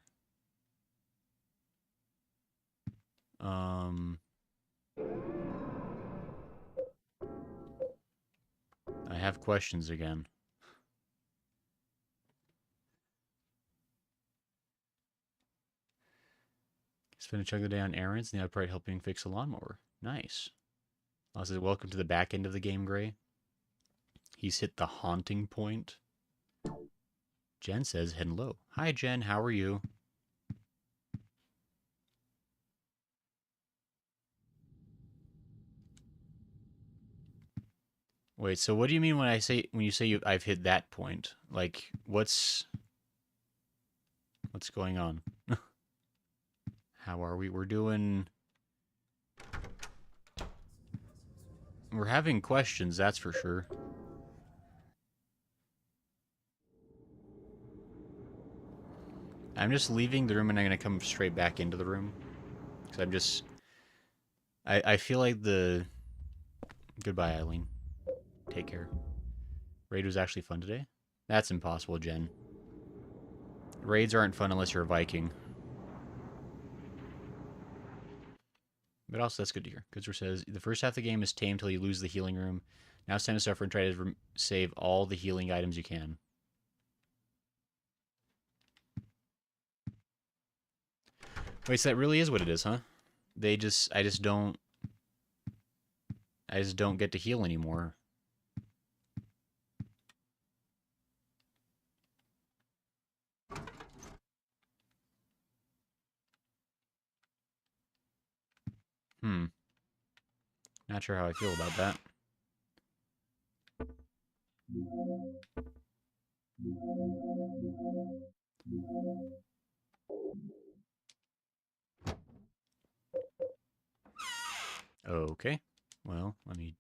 I have questions again. Spend a chunk of the day on errands and the other part helping fix a lawnmower. Nice. Also, welcome to the back end of the game, Gray. He's hit the haunting point. Jen says, hello. Hi, Jen. How are you? Wait, so what do you mean when you say I've hit that point? Like, what's going on? How are we? We're having questions, that's for sure. I'm just leaving the room and I'm going to come straight back into the room. Because I feel like the... Goodbye, Eileen. Take care. Raid was actually fun today? That's impossible, Jen. Raids aren't fun unless you're a Viking. But also, that's good to hear. Goodsworth says, the first half of the game is tame until you lose the healing room. Now it's time to suffer and try to save all the healing items you can. Wait, so that really is what it is, huh? I just don't get to heal anymore. Not sure how I feel about that. Okay. Well, let me...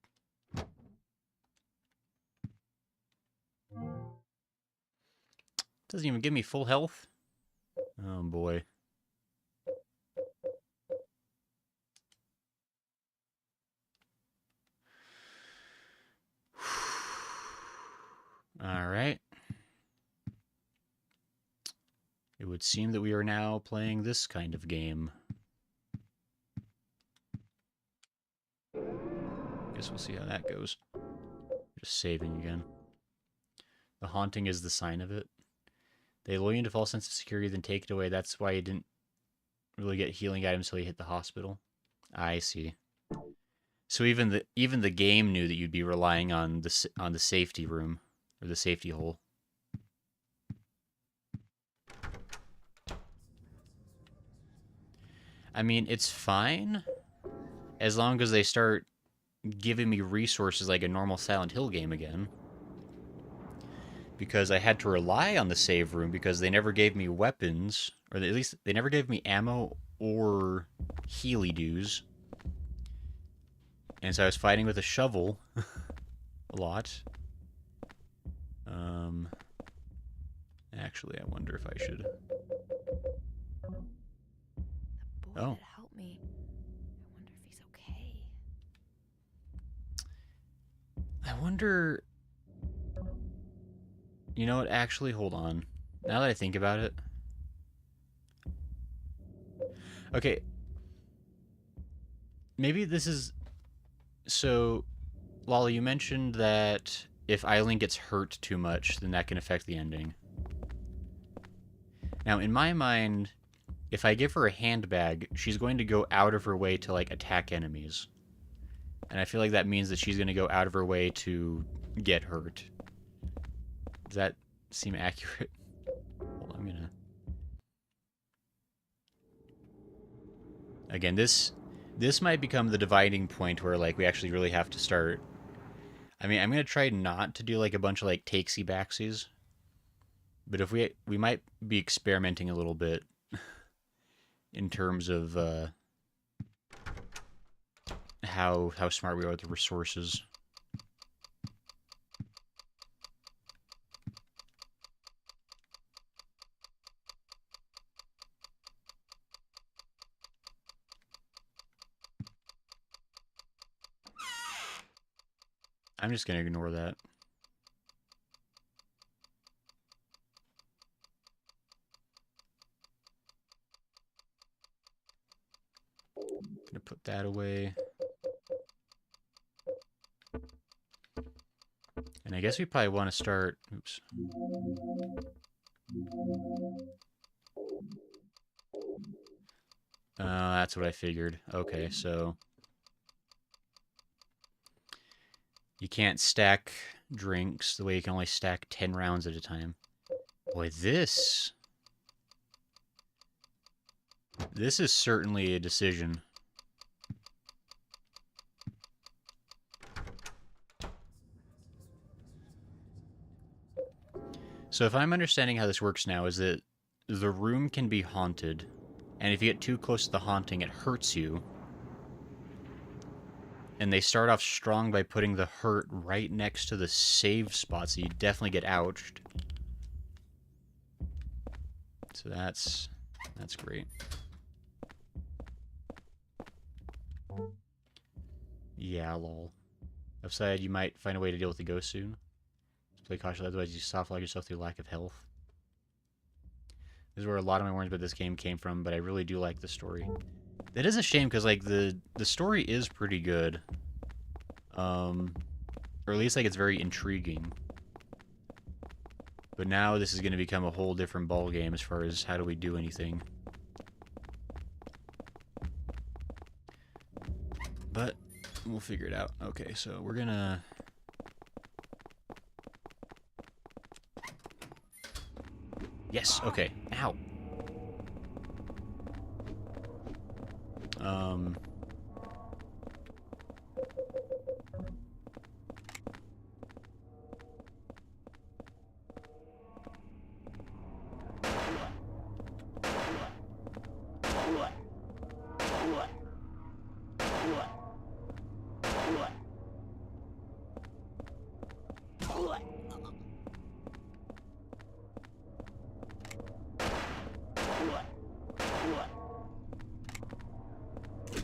Doesn't even give me full health. Oh, boy. Alright. It would seem that we are now playing this kind of game. Guess we'll see how that goes. Just saving again. The haunting is the sign of it. They lull you into false sense of security, then take it away. That's why you didn't really get healing items until you hit the hospital. I see. So even the game knew that you'd be relying on the safety room or the safety hole. I mean, it's fine as long as they start giving me resources like a normal Silent Hill game again. Because I had to rely on the save room because they never gave me weapons, or at least they never gave me ammo or Healy dues. And so I was fighting with a shovel a lot. Actually, I wonder if I should. The boy Oh. that helped me. I wonder if he's okay. I wonder. You know what? Actually, hold on. Now that I think about it. Okay. Maybe this is. So, Lala, you mentioned that if Eileen gets hurt too much, then that can affect the ending. Now, in my mind, if I give her a handbag, she's going to go out of her way to, like, attack enemies. And I feel like that means that she's going to go out of her way to get hurt. Does that seem accurate? Well, I'm gonna... Again, this might become the dividing point where, like, we actually really have to start... I mean, I'm gonna try not to do, like, a bunch of, like, takesy-backsies. But if we might be experimenting a little bit in terms of how smart we are with the resources. I'm just gonna ignore that. Gonna put that away. And I guess we probably want to start... Oops. That's what I figured. Okay, so... You can't stack drinks the way you can only stack 10 rounds at a time. Boy, this is certainly a decision. So if I'm understanding how this works now, is that the room can be haunted, and if you get too close to the haunting, it hurts you. And they start off strong by putting the hurt right next to the save spot, so you definitely get ouched. So that's great. Yeah, lol. Upside, you might find a way to deal with the ghost soon. Play cautiously, otherwise you soft lock yourself through lack of health. This is where a lot of my warnings about this game came from, but I really do like the story. That is a shame, because, like, the story is pretty good. Or at least, like, it's very intriguing. But now this is going to become a whole different ballgame as far as how do we do anything. But we'll figure it out. Okay, so we're gonna... Yes, okay. Ow.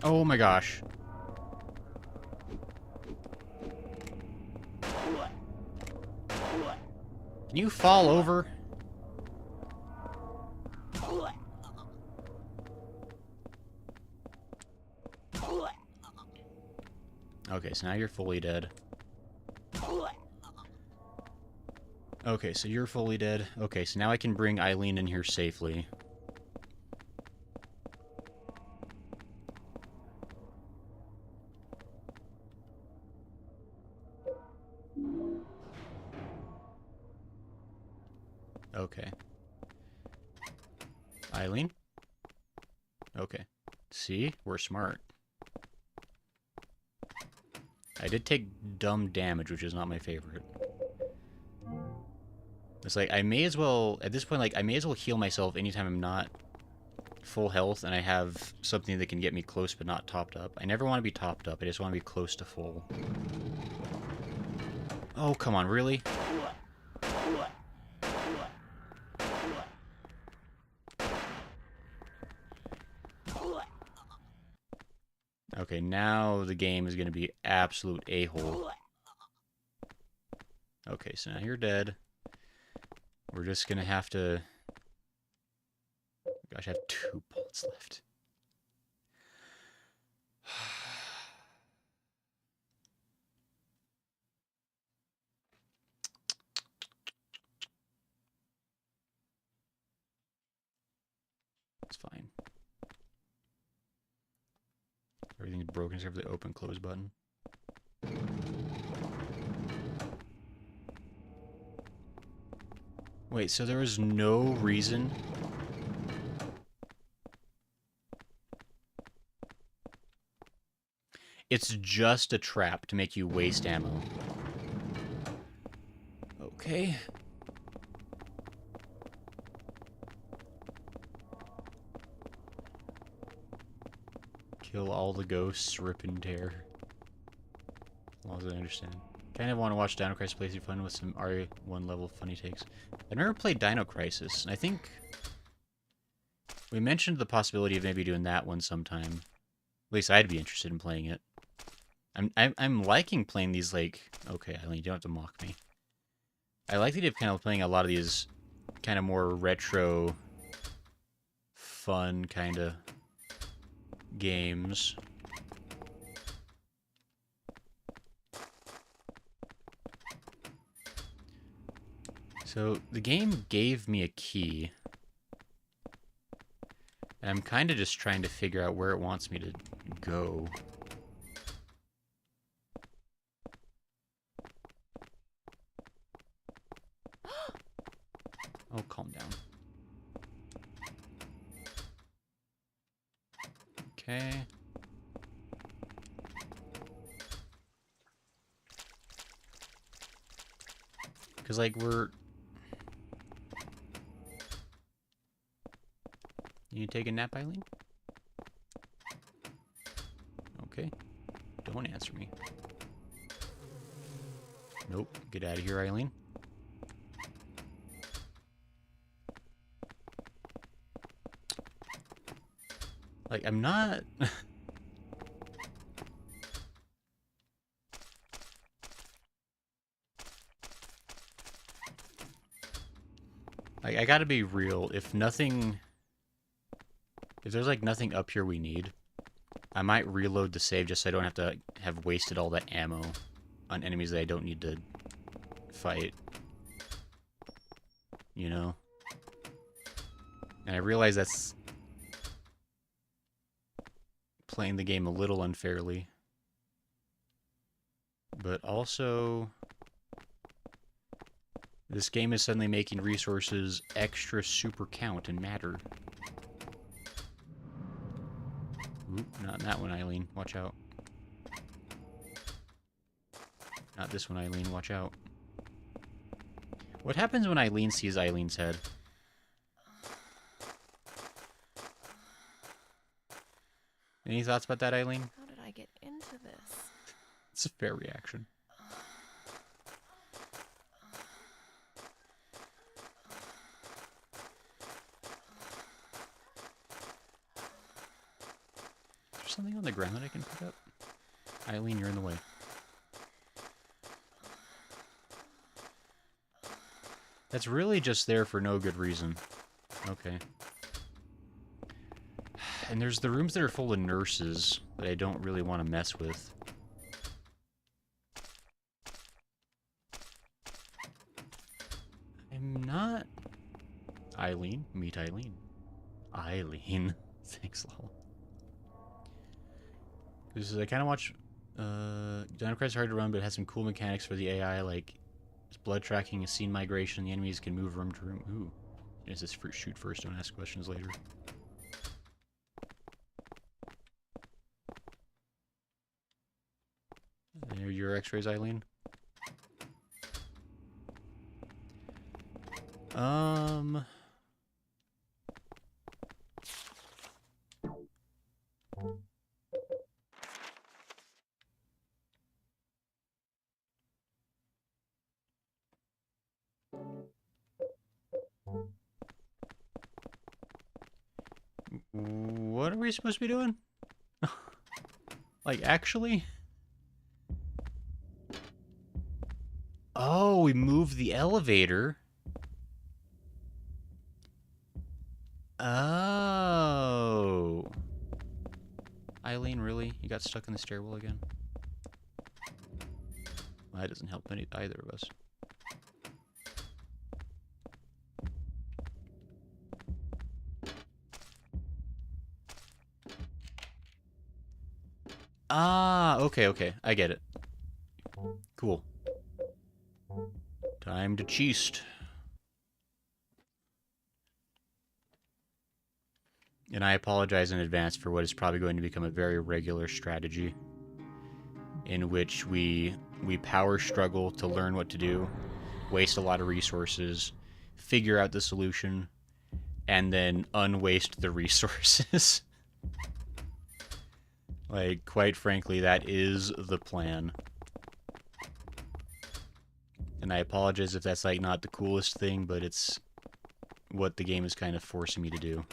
Oh my gosh. Can you fall over? Okay, so now you're fully dead. Okay, so you're fully dead. Okay, so now I can bring Eileen in here safely. Okay. Eileen? Okay. See? We're smart. I did take dumb damage, which is not my favorite. It's like, I may as well, at this point, like, I may as well heal myself anytime I'm not full health and I have something that can get me close but not topped up. I never want to be topped up, I just want to be close to full. Oh, come on, really? Okay, now the game is going to be absolute a-hole. Okay, so now you're dead. We're just going to have to... Gosh, I have 2 bullets left. It's fine. Everything's broken except for the open close button. Wait, so there was no reason? It's just a trap to make you waste ammo. Okay. Kill all the ghosts, rip and tear. As long as I understand. Kind of want to watch Dino Crisis play through fun with some RE1 level funny takes. I've never played Dino Crisis, and I think we mentioned the possibility of maybe doing that one sometime. At least I'd be interested in playing it. I'm liking playing these, like... Okay, Eileen, you don't have to mock me. I like the idea of kind of playing a lot of these kind of more retro, fun kind of games. So, the game gave me a key. And I'm kind of just trying to figure out where it wants me to go. Oh, calm down. Okay. Because, like, we're... You take a nap, Eileen? Okay. Don't answer me. Nope. Get out of here, Eileen. Like, I'm not... Like, I gotta be real. If nothing... If there's, like, nothing up here we need, I might reload the save just so I don't have to have wasted all that ammo on enemies that I don't need to fight. You know? And I realize that's playing the game a little unfairly. But also, this game is suddenly making resources extra super count and matter. Oop, not that one, Eileen. Watch out. Not this one, Eileen. Watch out. What happens when Eileen sees Eileen's head? Any thoughts about that, Eileen? How did I get into this? It's a fair reaction. Is there something on the ground that I can pick up? Eileen, you're in the way. That's really just there for no good reason. Okay. And there's the rooms that are full of nurses that I don't really want to mess with. I'm not... Eileen? Meet Eileen. Eileen. Thanks, lol. Because I kind of watch... Dino Crisis is hard to run, but it has some cool mechanics for the AI, like it's blood tracking and scene migration. The enemies can move room to room. Ooh. Is this shoot first, don't ask questions later. Are your x-rays, Eileen? What are we supposed to be doing? Like, actually? Oh, we moved the elevator. Oh. Eileen, really? You got stuck in the stairwell again? Well, that doesn't help either of us. Ah, okay. I get it. Cool. Time to cheast. And I apologize in advance for what is probably going to become a very regular strategy in which we power struggle to learn what to do, waste a lot of resources, figure out the solution, and then unwaste the resources. Like, quite frankly, that is the plan. And I apologize if that's, like, not the coolest thing, but it's what the game is kind of forcing me to do.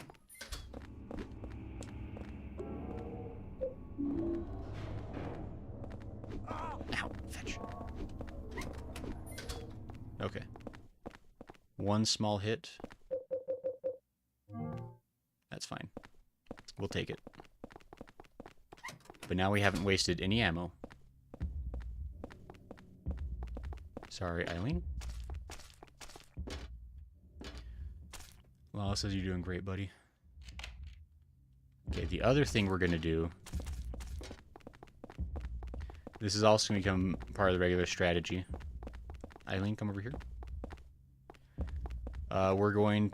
Ow, fetch. Okay. One small hit. That's fine. We'll take it. But now we haven't wasted any ammo. Sorry, Eileen. Lala says you're doing great, buddy. Okay, the other thing we're going to do... This is also going to become part of the regular strategy. Eileen, come over here. We're going...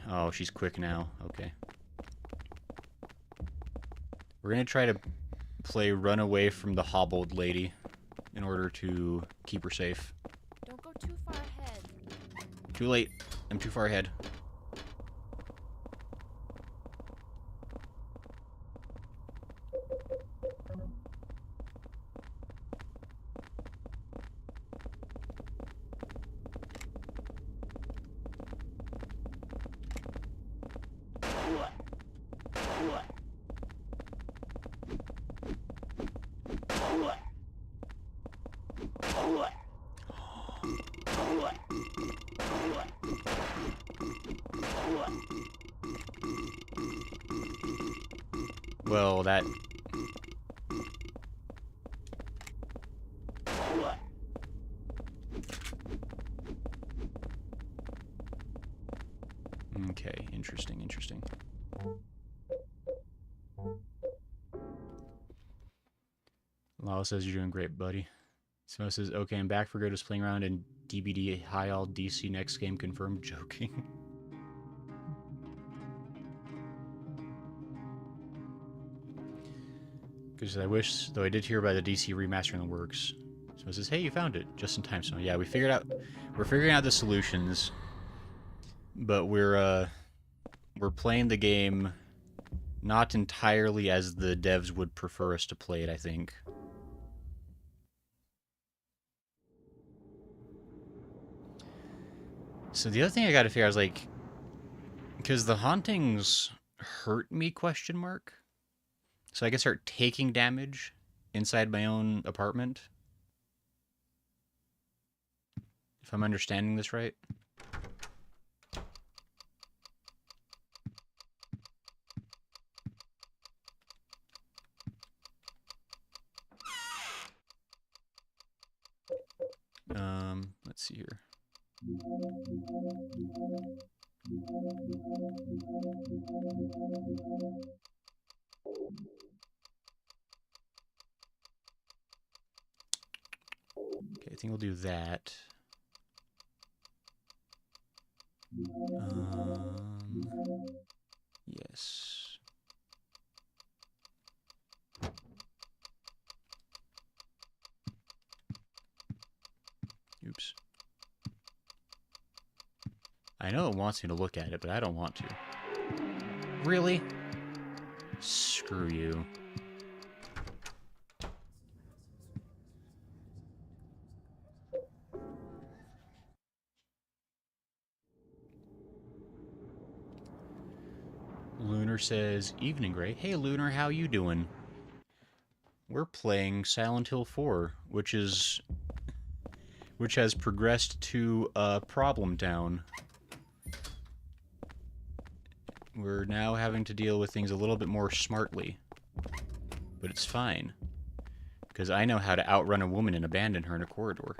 Oh, she's quick now. Okay. We're going to try to play run away from the hobbled lady in order to keep her safe. Don't go too far ahead. Too late. I'm too far ahead. Well, that... Okay, interesting. Lala says you're doing great, buddy. Smo says, okay, I'm back for good. Just playing around in DBD high all DC next game confirmed. Joking. Because I wish, though I did hear about the DC remaster in the works. So it says, hey, you found it. Just in time, so yeah, we're figuring out the solutions. But we're playing the game not entirely as the devs would prefer us to play it, I think. So the other thing I gotta figure out is, like, because the hauntings hurt me, question mark? So I can start taking damage inside my own apartment. If I'm understanding this right. Let's see here. Okay, I think we'll do that. Yes. Oops. I know it wants me to look at it, but I don't want to. Really? Screw you. Lunar says, "Evening, Gray. Hey, Lunar, how you doing? We're playing Silent Hill 4, which has progressed to Problem Town. We're now having to deal with things a little bit more smartly. But it's fine. Because I know how to outrun a woman and abandon her in a corridor.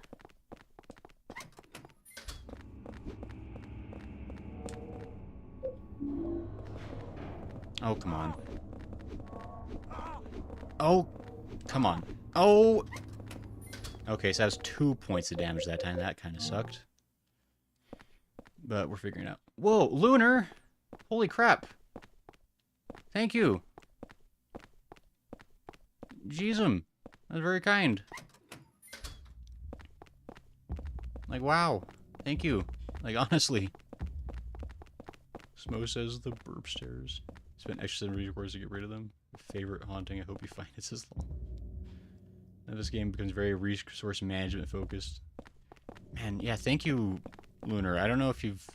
Oh, come on. Oh, come on. Oh! Okay, so that was 2 points of damage that time. That kind of sucked. But we're figuring it out. Whoa, Lunar! Holy crap. Thank you. Jeezum. That's very kind. Like, wow. Thank you. Like, honestly. Smo says the burp stairs. Spent extra 7 resources to get rid of them. Favorite haunting. I hope you find it, says long. Now this game becomes very resource management focused. Man, yeah, thank you, Lunar. I don't know if you've...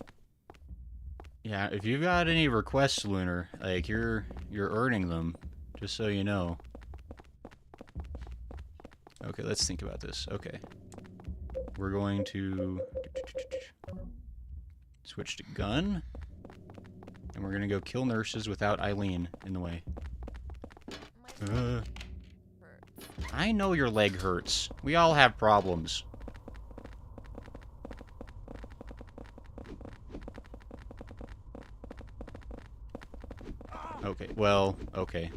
Yeah, if you've got any requests, Lunar, like, you're earning them. Just so you know. Okay, let's think about this. Okay. We're going to... switch to gun. And we're gonna go kill nurses without Eileen in the way. I know your leg hurts. We all have problems. Okay, well, okay.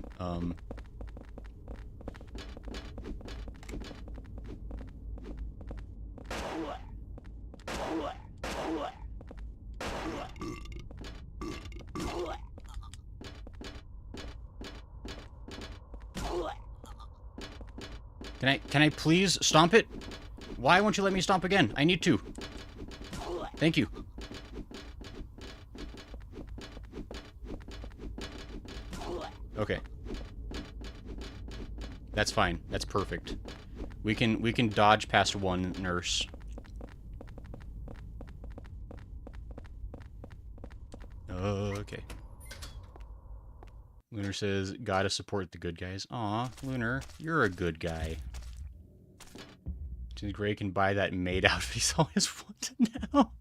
Can I please stomp it? Why won't you let me stomp again? I need to. Thank you. Okay. That's fine. That's perfect. We can dodge past one nurse. Okay. Lunar says, gotta support the good guys. Aw, Lunar, you're a good guy. Since Gray can buy that maid outfit he's always wanted now.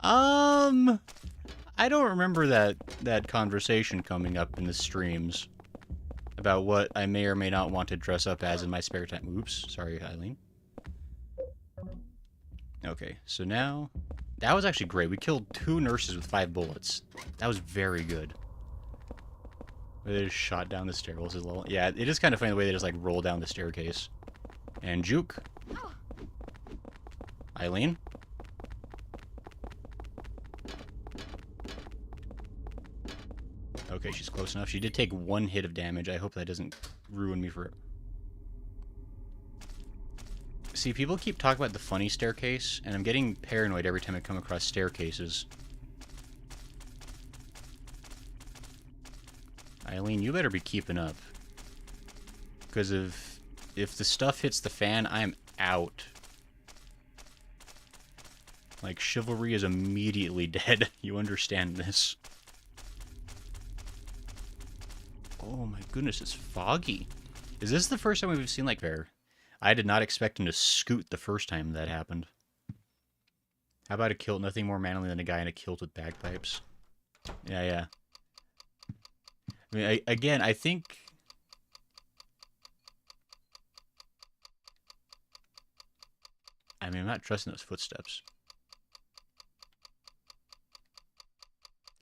I don't remember that conversation coming up in the streams about what I may or may not want to dress up as in my spare time. Oops, sorry, Eileen. Okay, so now... That was actually great. We killed 2 nurses with 5 bullets. That was very good. They just shot down the stairwells as well. Yeah, it is kind of funny the way they just, like, roll down the staircase. And juke. Eileen? Okay, she's close enough. She did take 1 hit of damage. I hope that doesn't ruin me for... See, people keep talking about the funny staircase, and I'm getting paranoid every time I come across staircases. Eileen, you better be keeping up. Because if the stuff hits the fan, I'm out. Like, chivalry is immediately dead. You understand this. Oh my goodness, it's foggy. Is this the first time we've seen, like, there? I did not expect him to scoot the first time that happened. How about a kilt? Nothing more manly than a guy in a kilt with bagpipes. Yeah, yeah. I mean, again, I think... I mean, I'm not trusting those footsteps.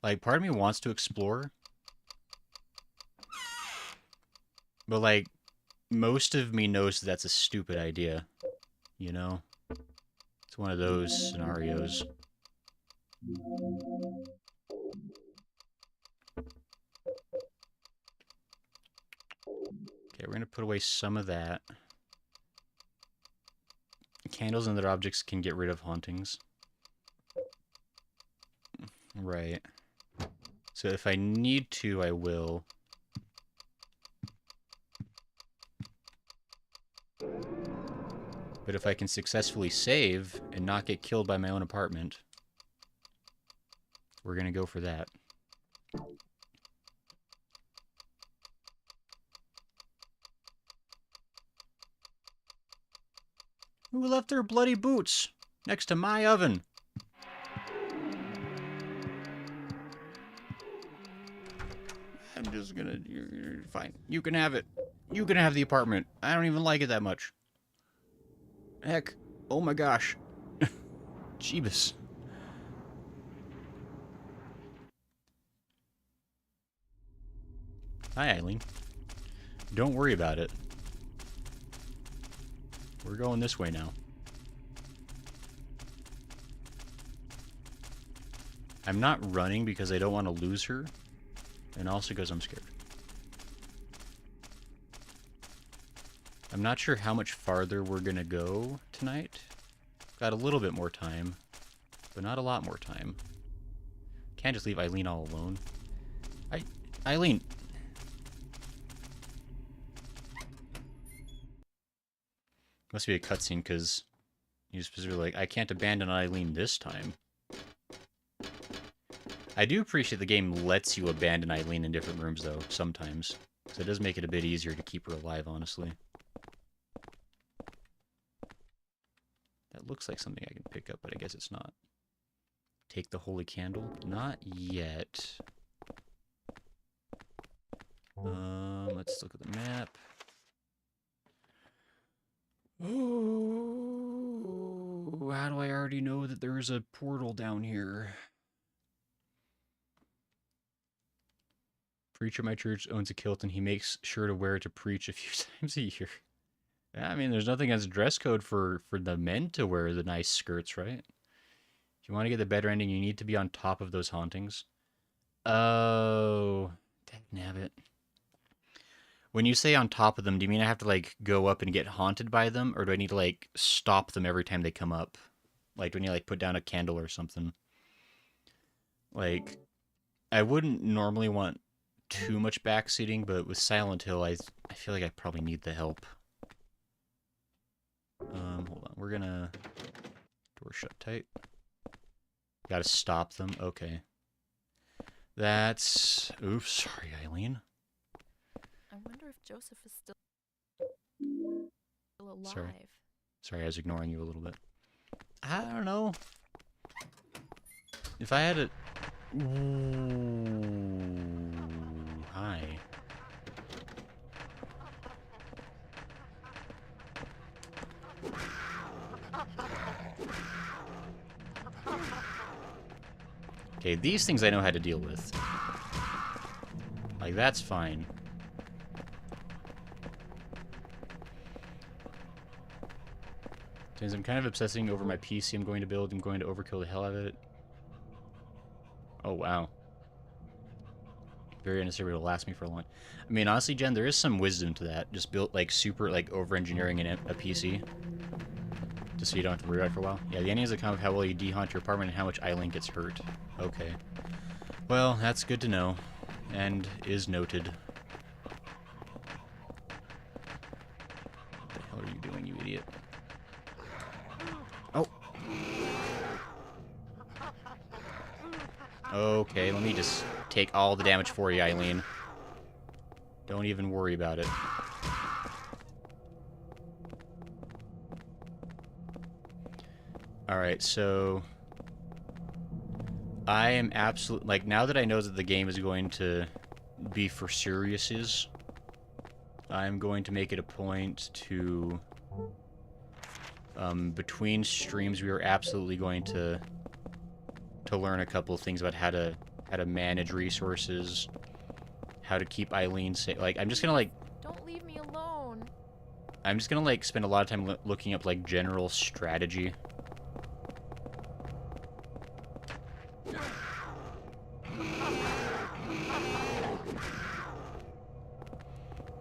Like, part of me wants to explore. But, like, most of me knows that that's a stupid idea. You know? It's one of those scenarios. Okay, we're gonna put away some of that. Candles and other objects can get rid of hauntings. Right. So if I need to, I will. But if I can successfully save and not get killed by my own apartment, we're gonna go for that. Who left their bloody boots next to my oven? I'm just gonna... You're fine. You can have it. You can have the apartment. I don't even like it that much. Heck. Oh my gosh. Jeebus. Hi, Eileen. Don't worry about it. We're going this way now. I'm not running because I don't want to lose her, and also because I'm scared. I'm not sure how much farther we're gonna go tonight. Got a little bit more time, but not a lot more time. Can't just leave Eileen all alone. Eileen! Must be a cutscene, because you specifically like, I can't abandon Eileen this time. I do appreciate the game lets you abandon Eileen in different rooms, though, sometimes. So it does make it a bit easier to keep her alive, honestly. That looks like something I can pick up, but I guess it's not. Take the holy candle? Not yet. Let's look at the map. Oh, how do I already know that there's a portal down here? Preacher at my church owns a kilt, and he makes sure to wear it to preach a few times a year. Yeah, I mean, there's nothing as dress code for the men to wear the nice skirts, right? If you want to get the better ending, you need to be on top of those hauntings. Oh, dagnabbit. When you say on top of them, do you mean I have to, like, go up and get haunted by them? Or do I need to, like, stop them every time they come up? Like, do I need to, like, put down a candle or something? Like, I wouldn't normally want too much backseating, but with Silent Hill, I feel like I probably need the help. Hold on. We're gonna... Door shut tight. Gotta stop them. Okay. That's... Oops, sorry, Eileen. I wonder if Joseph is still alive. Sorry, I was ignoring you a little bit. I don't know. If I had a... Ooh, hi. Okay, these things I know how to deal with. Like, that's fine. Since I'm kind of obsessing over my PC I'm going to build, I'm going to overkill the hell out of it. Oh, wow. Very unnecessary, it'll last me for a long... I mean, honestly, Jen, there is some wisdom to that. Just built, like, super, like, over-engineering a PC. Just so you don't have to worry about it for a while. Yeah, the ending is a account of how well you de-haunt your apartment and how much Eileen gets hurt. Okay. Well, that's good to know. And is noted. What the hell are you doing, you idiot? Oh! Okay, let me just take all the damage for you, Eileen. Don't even worry about it. Alright, so... I am absolutely... Like, now that I know that the game is going to be for seriouses, I'm going to make it a point to... between streams, we are absolutely going to learn a couple of things about how to how to manage resources, how to keep Eileen safe. Like, I'm just gonna, like... Don't leave me alone. I'm just gonna, like, spend a lot of time looking up, like, general strategy.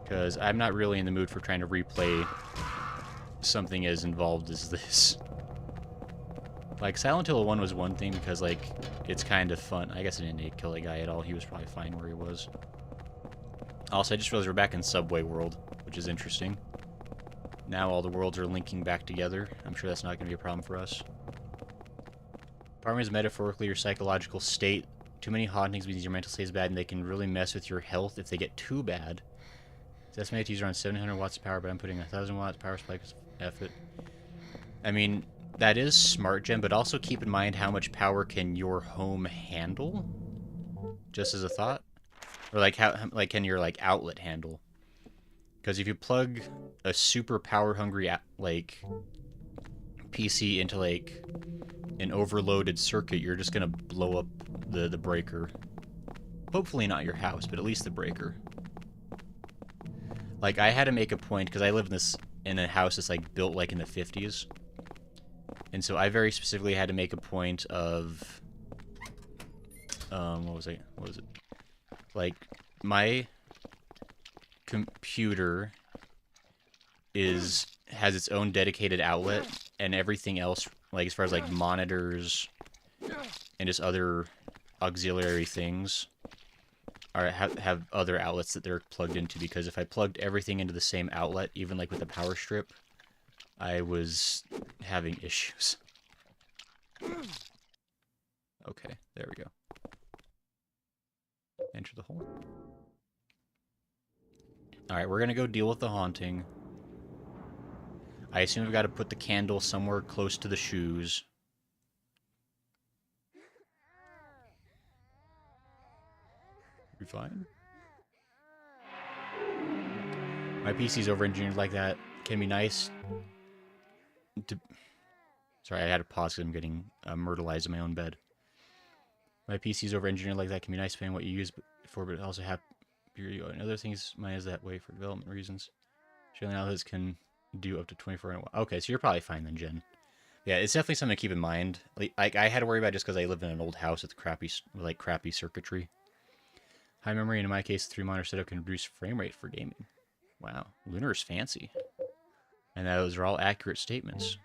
Because I'm not really in the mood for trying to replay something as involved as this. Like, Silent Hill 1 was one thing because, like, it's kind of fun. I guess I didn't need to kill a guy at all. He was probably fine where he was. Also, I just realized we're back in Subway World, which is interesting. Now all the worlds are linking back together. I'm sure that's not going to be a problem for us. Apartment is metaphorically your psychological state. Too many hauntings means your mental state is bad, and they can really mess with your health if they get too bad. It's estimated to use around 700 watts of power, but I'm putting 1,000 watts power supply because F it. I mean, that is smart, Jen, but also keep in mind how much power can your home handle? Just as a thought. Or, like, how, like, can your, like, outlet handle? Because if you plug a super power-hungry, like, PC into, like, an overloaded circuit, you're just gonna blow up the breaker. Hopefully not your house, but at least the breaker. Like, I had to make a point, because I live in a house that's, like, built, like, in the 50s. And so I very specifically had to make a point of... what was it? Like, my computer has its own dedicated outlet, and everything else, like, as far as, like, monitors and just other auxiliary things, have other outlets that they're plugged into, because if I plugged everything into the same outlet, even, like, with a power strip, I was having issues. Okay, there we go. Enter the hole. Alright, we're gonna go deal with the haunting. I assume we've got to put the candle somewhere close to the shoes. We fine? My PC's over-engineered like that. Can be nice to... Sorry, I had to pause because I'm getting myrtleized in my own bed. My PC's over-engineered like that. Can be nice depending on what you use for, but also have... And other things, mine is that way for development reasons. Shielding outlets can do up to 24 hours. Okay, so you're probably fine then, Jen. Yeah, it's definitely something to keep in mind. Like, I had to worry about it just because I live in an old house with crappy circuitry. High memory, and in my case, 3-monitor setup can reduce frame rate for gaming. Wow, Lunar is fancy. And those are all accurate statements.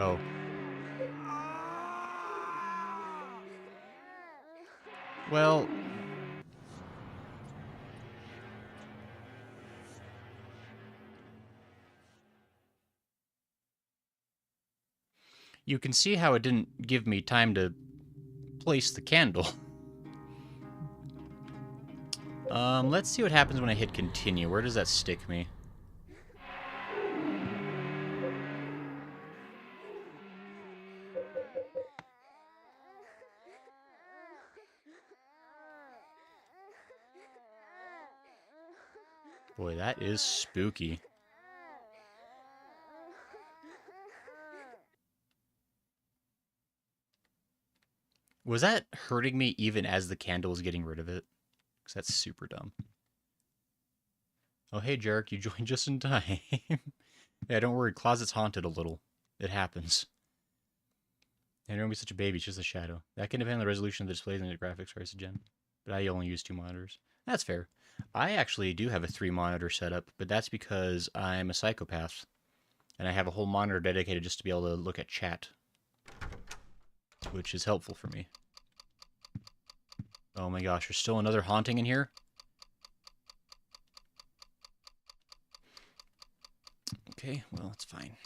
Oh. Well... You can see how it didn't give me time to place the candle. Let's see what happens when I hit continue. Where does that stick me? Boy, that is spooky. Was that hurting me even as the candle was getting rid of it? Because that's super dumb. Oh, hey, Jarek, you joined just in time. Yeah, don't worry, closet's haunted a little. It happens. And don't be such a baby, it's just a shadow. That can depend on the resolution of the displays and the graphics cards, Jen. But I only use 2 monitors. That's fair. I actually do have a 3-monitor setup, but that's because I'm a psychopath. And I have a whole monitor dedicated just to be able to look at chat. Which is helpful for me. Oh my gosh, there's still another haunting in here? Okay, well, it's fine.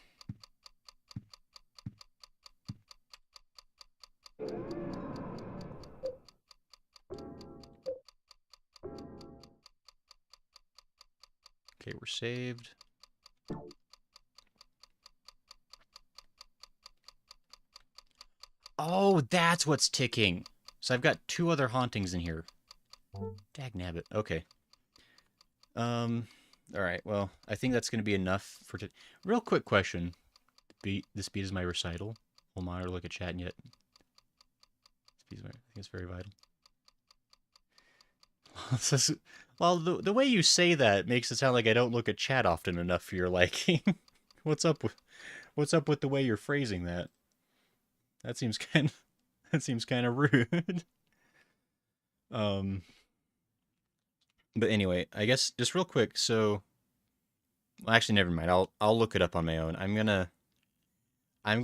Okay, we're saved. Oh, that's what's ticking. So I've got 2 other hauntings in here. Dagnabbit. Okay. All right. Well, I think that's going to be enough for today. Real quick question. This beat is my recital. We'll monitor, look at chat, and yet I think it's very vital. Well, the way you say that makes it sound like I don't look at chat often enough for your liking. What's up with the way you're phrasing that? That seems kind of rude. But anyway, I guess just real quick. So, well, actually, never mind. I'll look it up on my own. I'm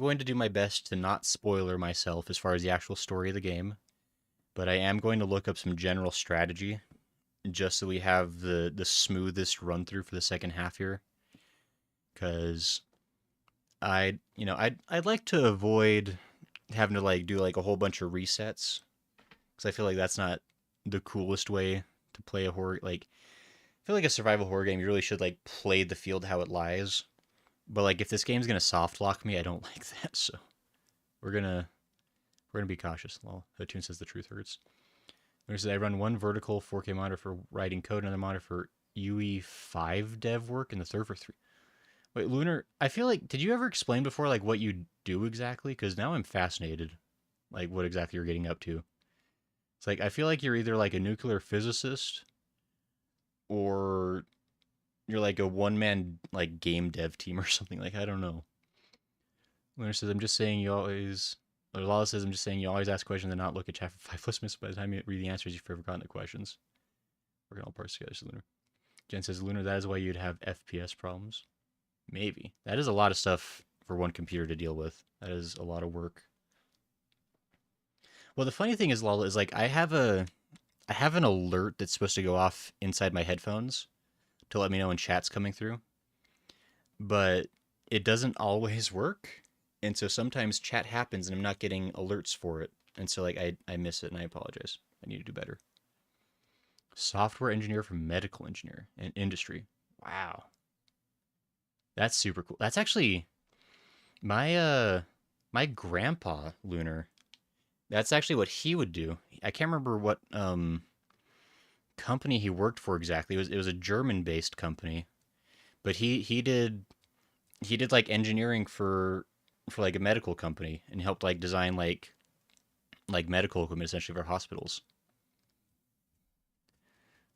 going to do my best to not spoiler myself as far as the actual story of the game, but I am going to look up some general strategy, just so we have the smoothest run through for the second half here. Because I'd like to avoid having to like do like a whole bunch of resets, because I feel like that's not the coolest way to play a horror. Like, I feel like a survival horror game, you really should like play the field how it lies. But like, if this game's gonna soft lock me, I don't like that. So we're gonna be cautious. Well, the tune says the truth hurts. There's I run one vertical 4K monitor for writing code, another monitor for UE5 dev work, and the third for 3. Wait, Lunar, I feel like, did you ever explain before like what you do exactly? Because now I'm fascinated, like what exactly you're getting up to. It's like I feel like you're either like a nuclear physicist, or you're like a one-man like game dev team or something. Like, I don't know. Lunar says, I'm just saying you always. Or Lala says, I'm just saying you always ask questions and not look at chat for 5+ minutes. By the time you read the answers, you've forgotten the questions. We're going to all parts together, says Lunar. Jen says, Lunar, that is why you'd have FPS problems. Maybe. That is a lot of stuff for one computer to deal with. That is a lot of work. Well, the funny thing is, Lala, is like I have an alert that's supposed to go off inside my headphones to let me know when chat's coming through. But it doesn't always work. And so sometimes chat happens and I'm not getting alerts for it. And so like I miss it and I apologize. I need to do better. Software engineer for medical engineer and industry. Wow. That's super cool. That's actually my my grandpa, Lunar. That's actually what he would do. I can't remember what company he worked for exactly. It was a German-based company. But he did like engineering for like a medical company and helped like design like medical equipment essentially for hospitals.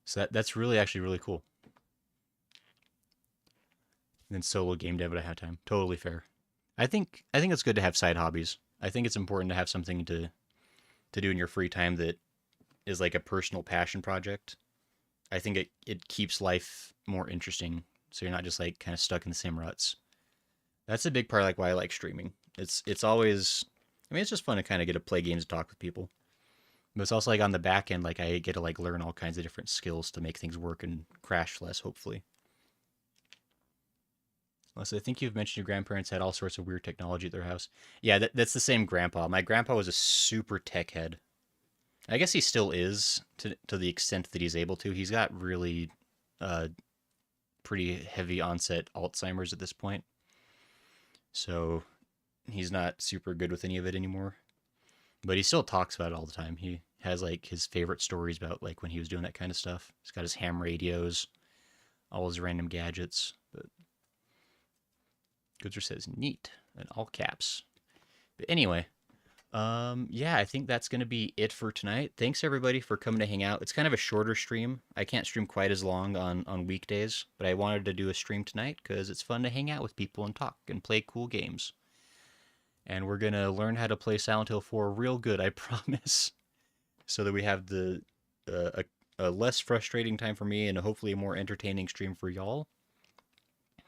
So that's really actually really cool. And then solo game dev at a time. Totally fair. I think it's good to have side hobbies. I think it's important to have something to do in your free time that is like a personal passion project. I think it keeps life more interesting, so you're not just like kind of stuck in the same ruts. That's a big part of like why I like streaming. It's always, I mean, it's just fun to kind of get to play games and talk with people. But it's also like on the back end, like I get to like learn all kinds of different skills to make things work and crash less, hopefully. Unless I think you've mentioned your grandparents had all sorts of weird technology at their house. Yeah, that's the same grandpa. My grandpa was a super tech head. I guess he still is to the extent that he's able to. He's got really pretty heavy onset Alzheimer's at this point. So he's not super good with any of it anymore. But he still talks about it all the time. He has like his favorite stories about like when he was doing that kind of stuff. He's got his ham radios, all his random gadgets. But Goodser says neat in all caps. But anyway, yeah, I think that's going to be it for tonight. Thanks everybody for coming to hang out. It's kind of a shorter stream. I can't stream quite as long on weekdays, but I wanted to do a stream tonight because it's fun to hang out with people and talk and play cool games. And we're going to learn how to play Silent Hill 4 real good, I promise. So that we have a less frustrating time for me and hopefully a more entertaining stream for y'all.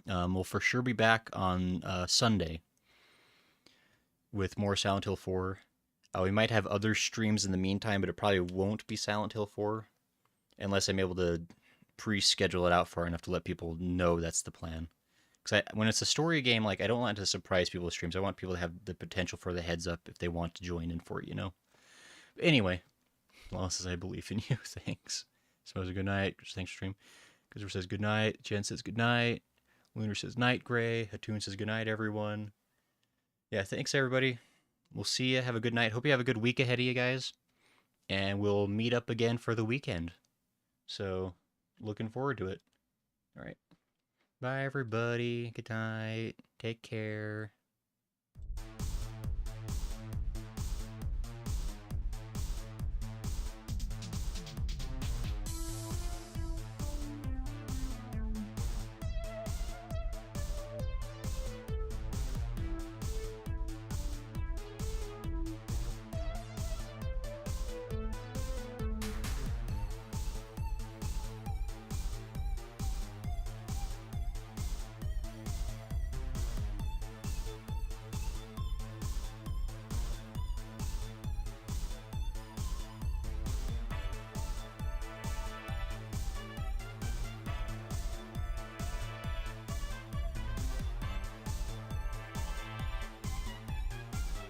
We'll for sure be back on Sunday with more Silent Hill 4. We might have other streams in the meantime, but it probably won't be Silent Hill 4 unless I'm able to pre-schedule it out far enough to let people know that's the plan. Because when it's a story game, like I don't want to surprise people's streams. I want people to have the potential for the heads up if they want to join in for it, you know? But anyway, Lala says, I believe in you. Thanks. Suppose a good night. Thanks for stream. Goodser says good night. Jen says good night. Lunar says night, Gray. Hatun says good night, everyone. Yeah, thanks, everybody. We'll see you. Have a good night. Hope you have a good week ahead of you guys. And we'll meet up again for the weekend. So, looking forward to it. All right. Bye, everybody. Good night. Take care.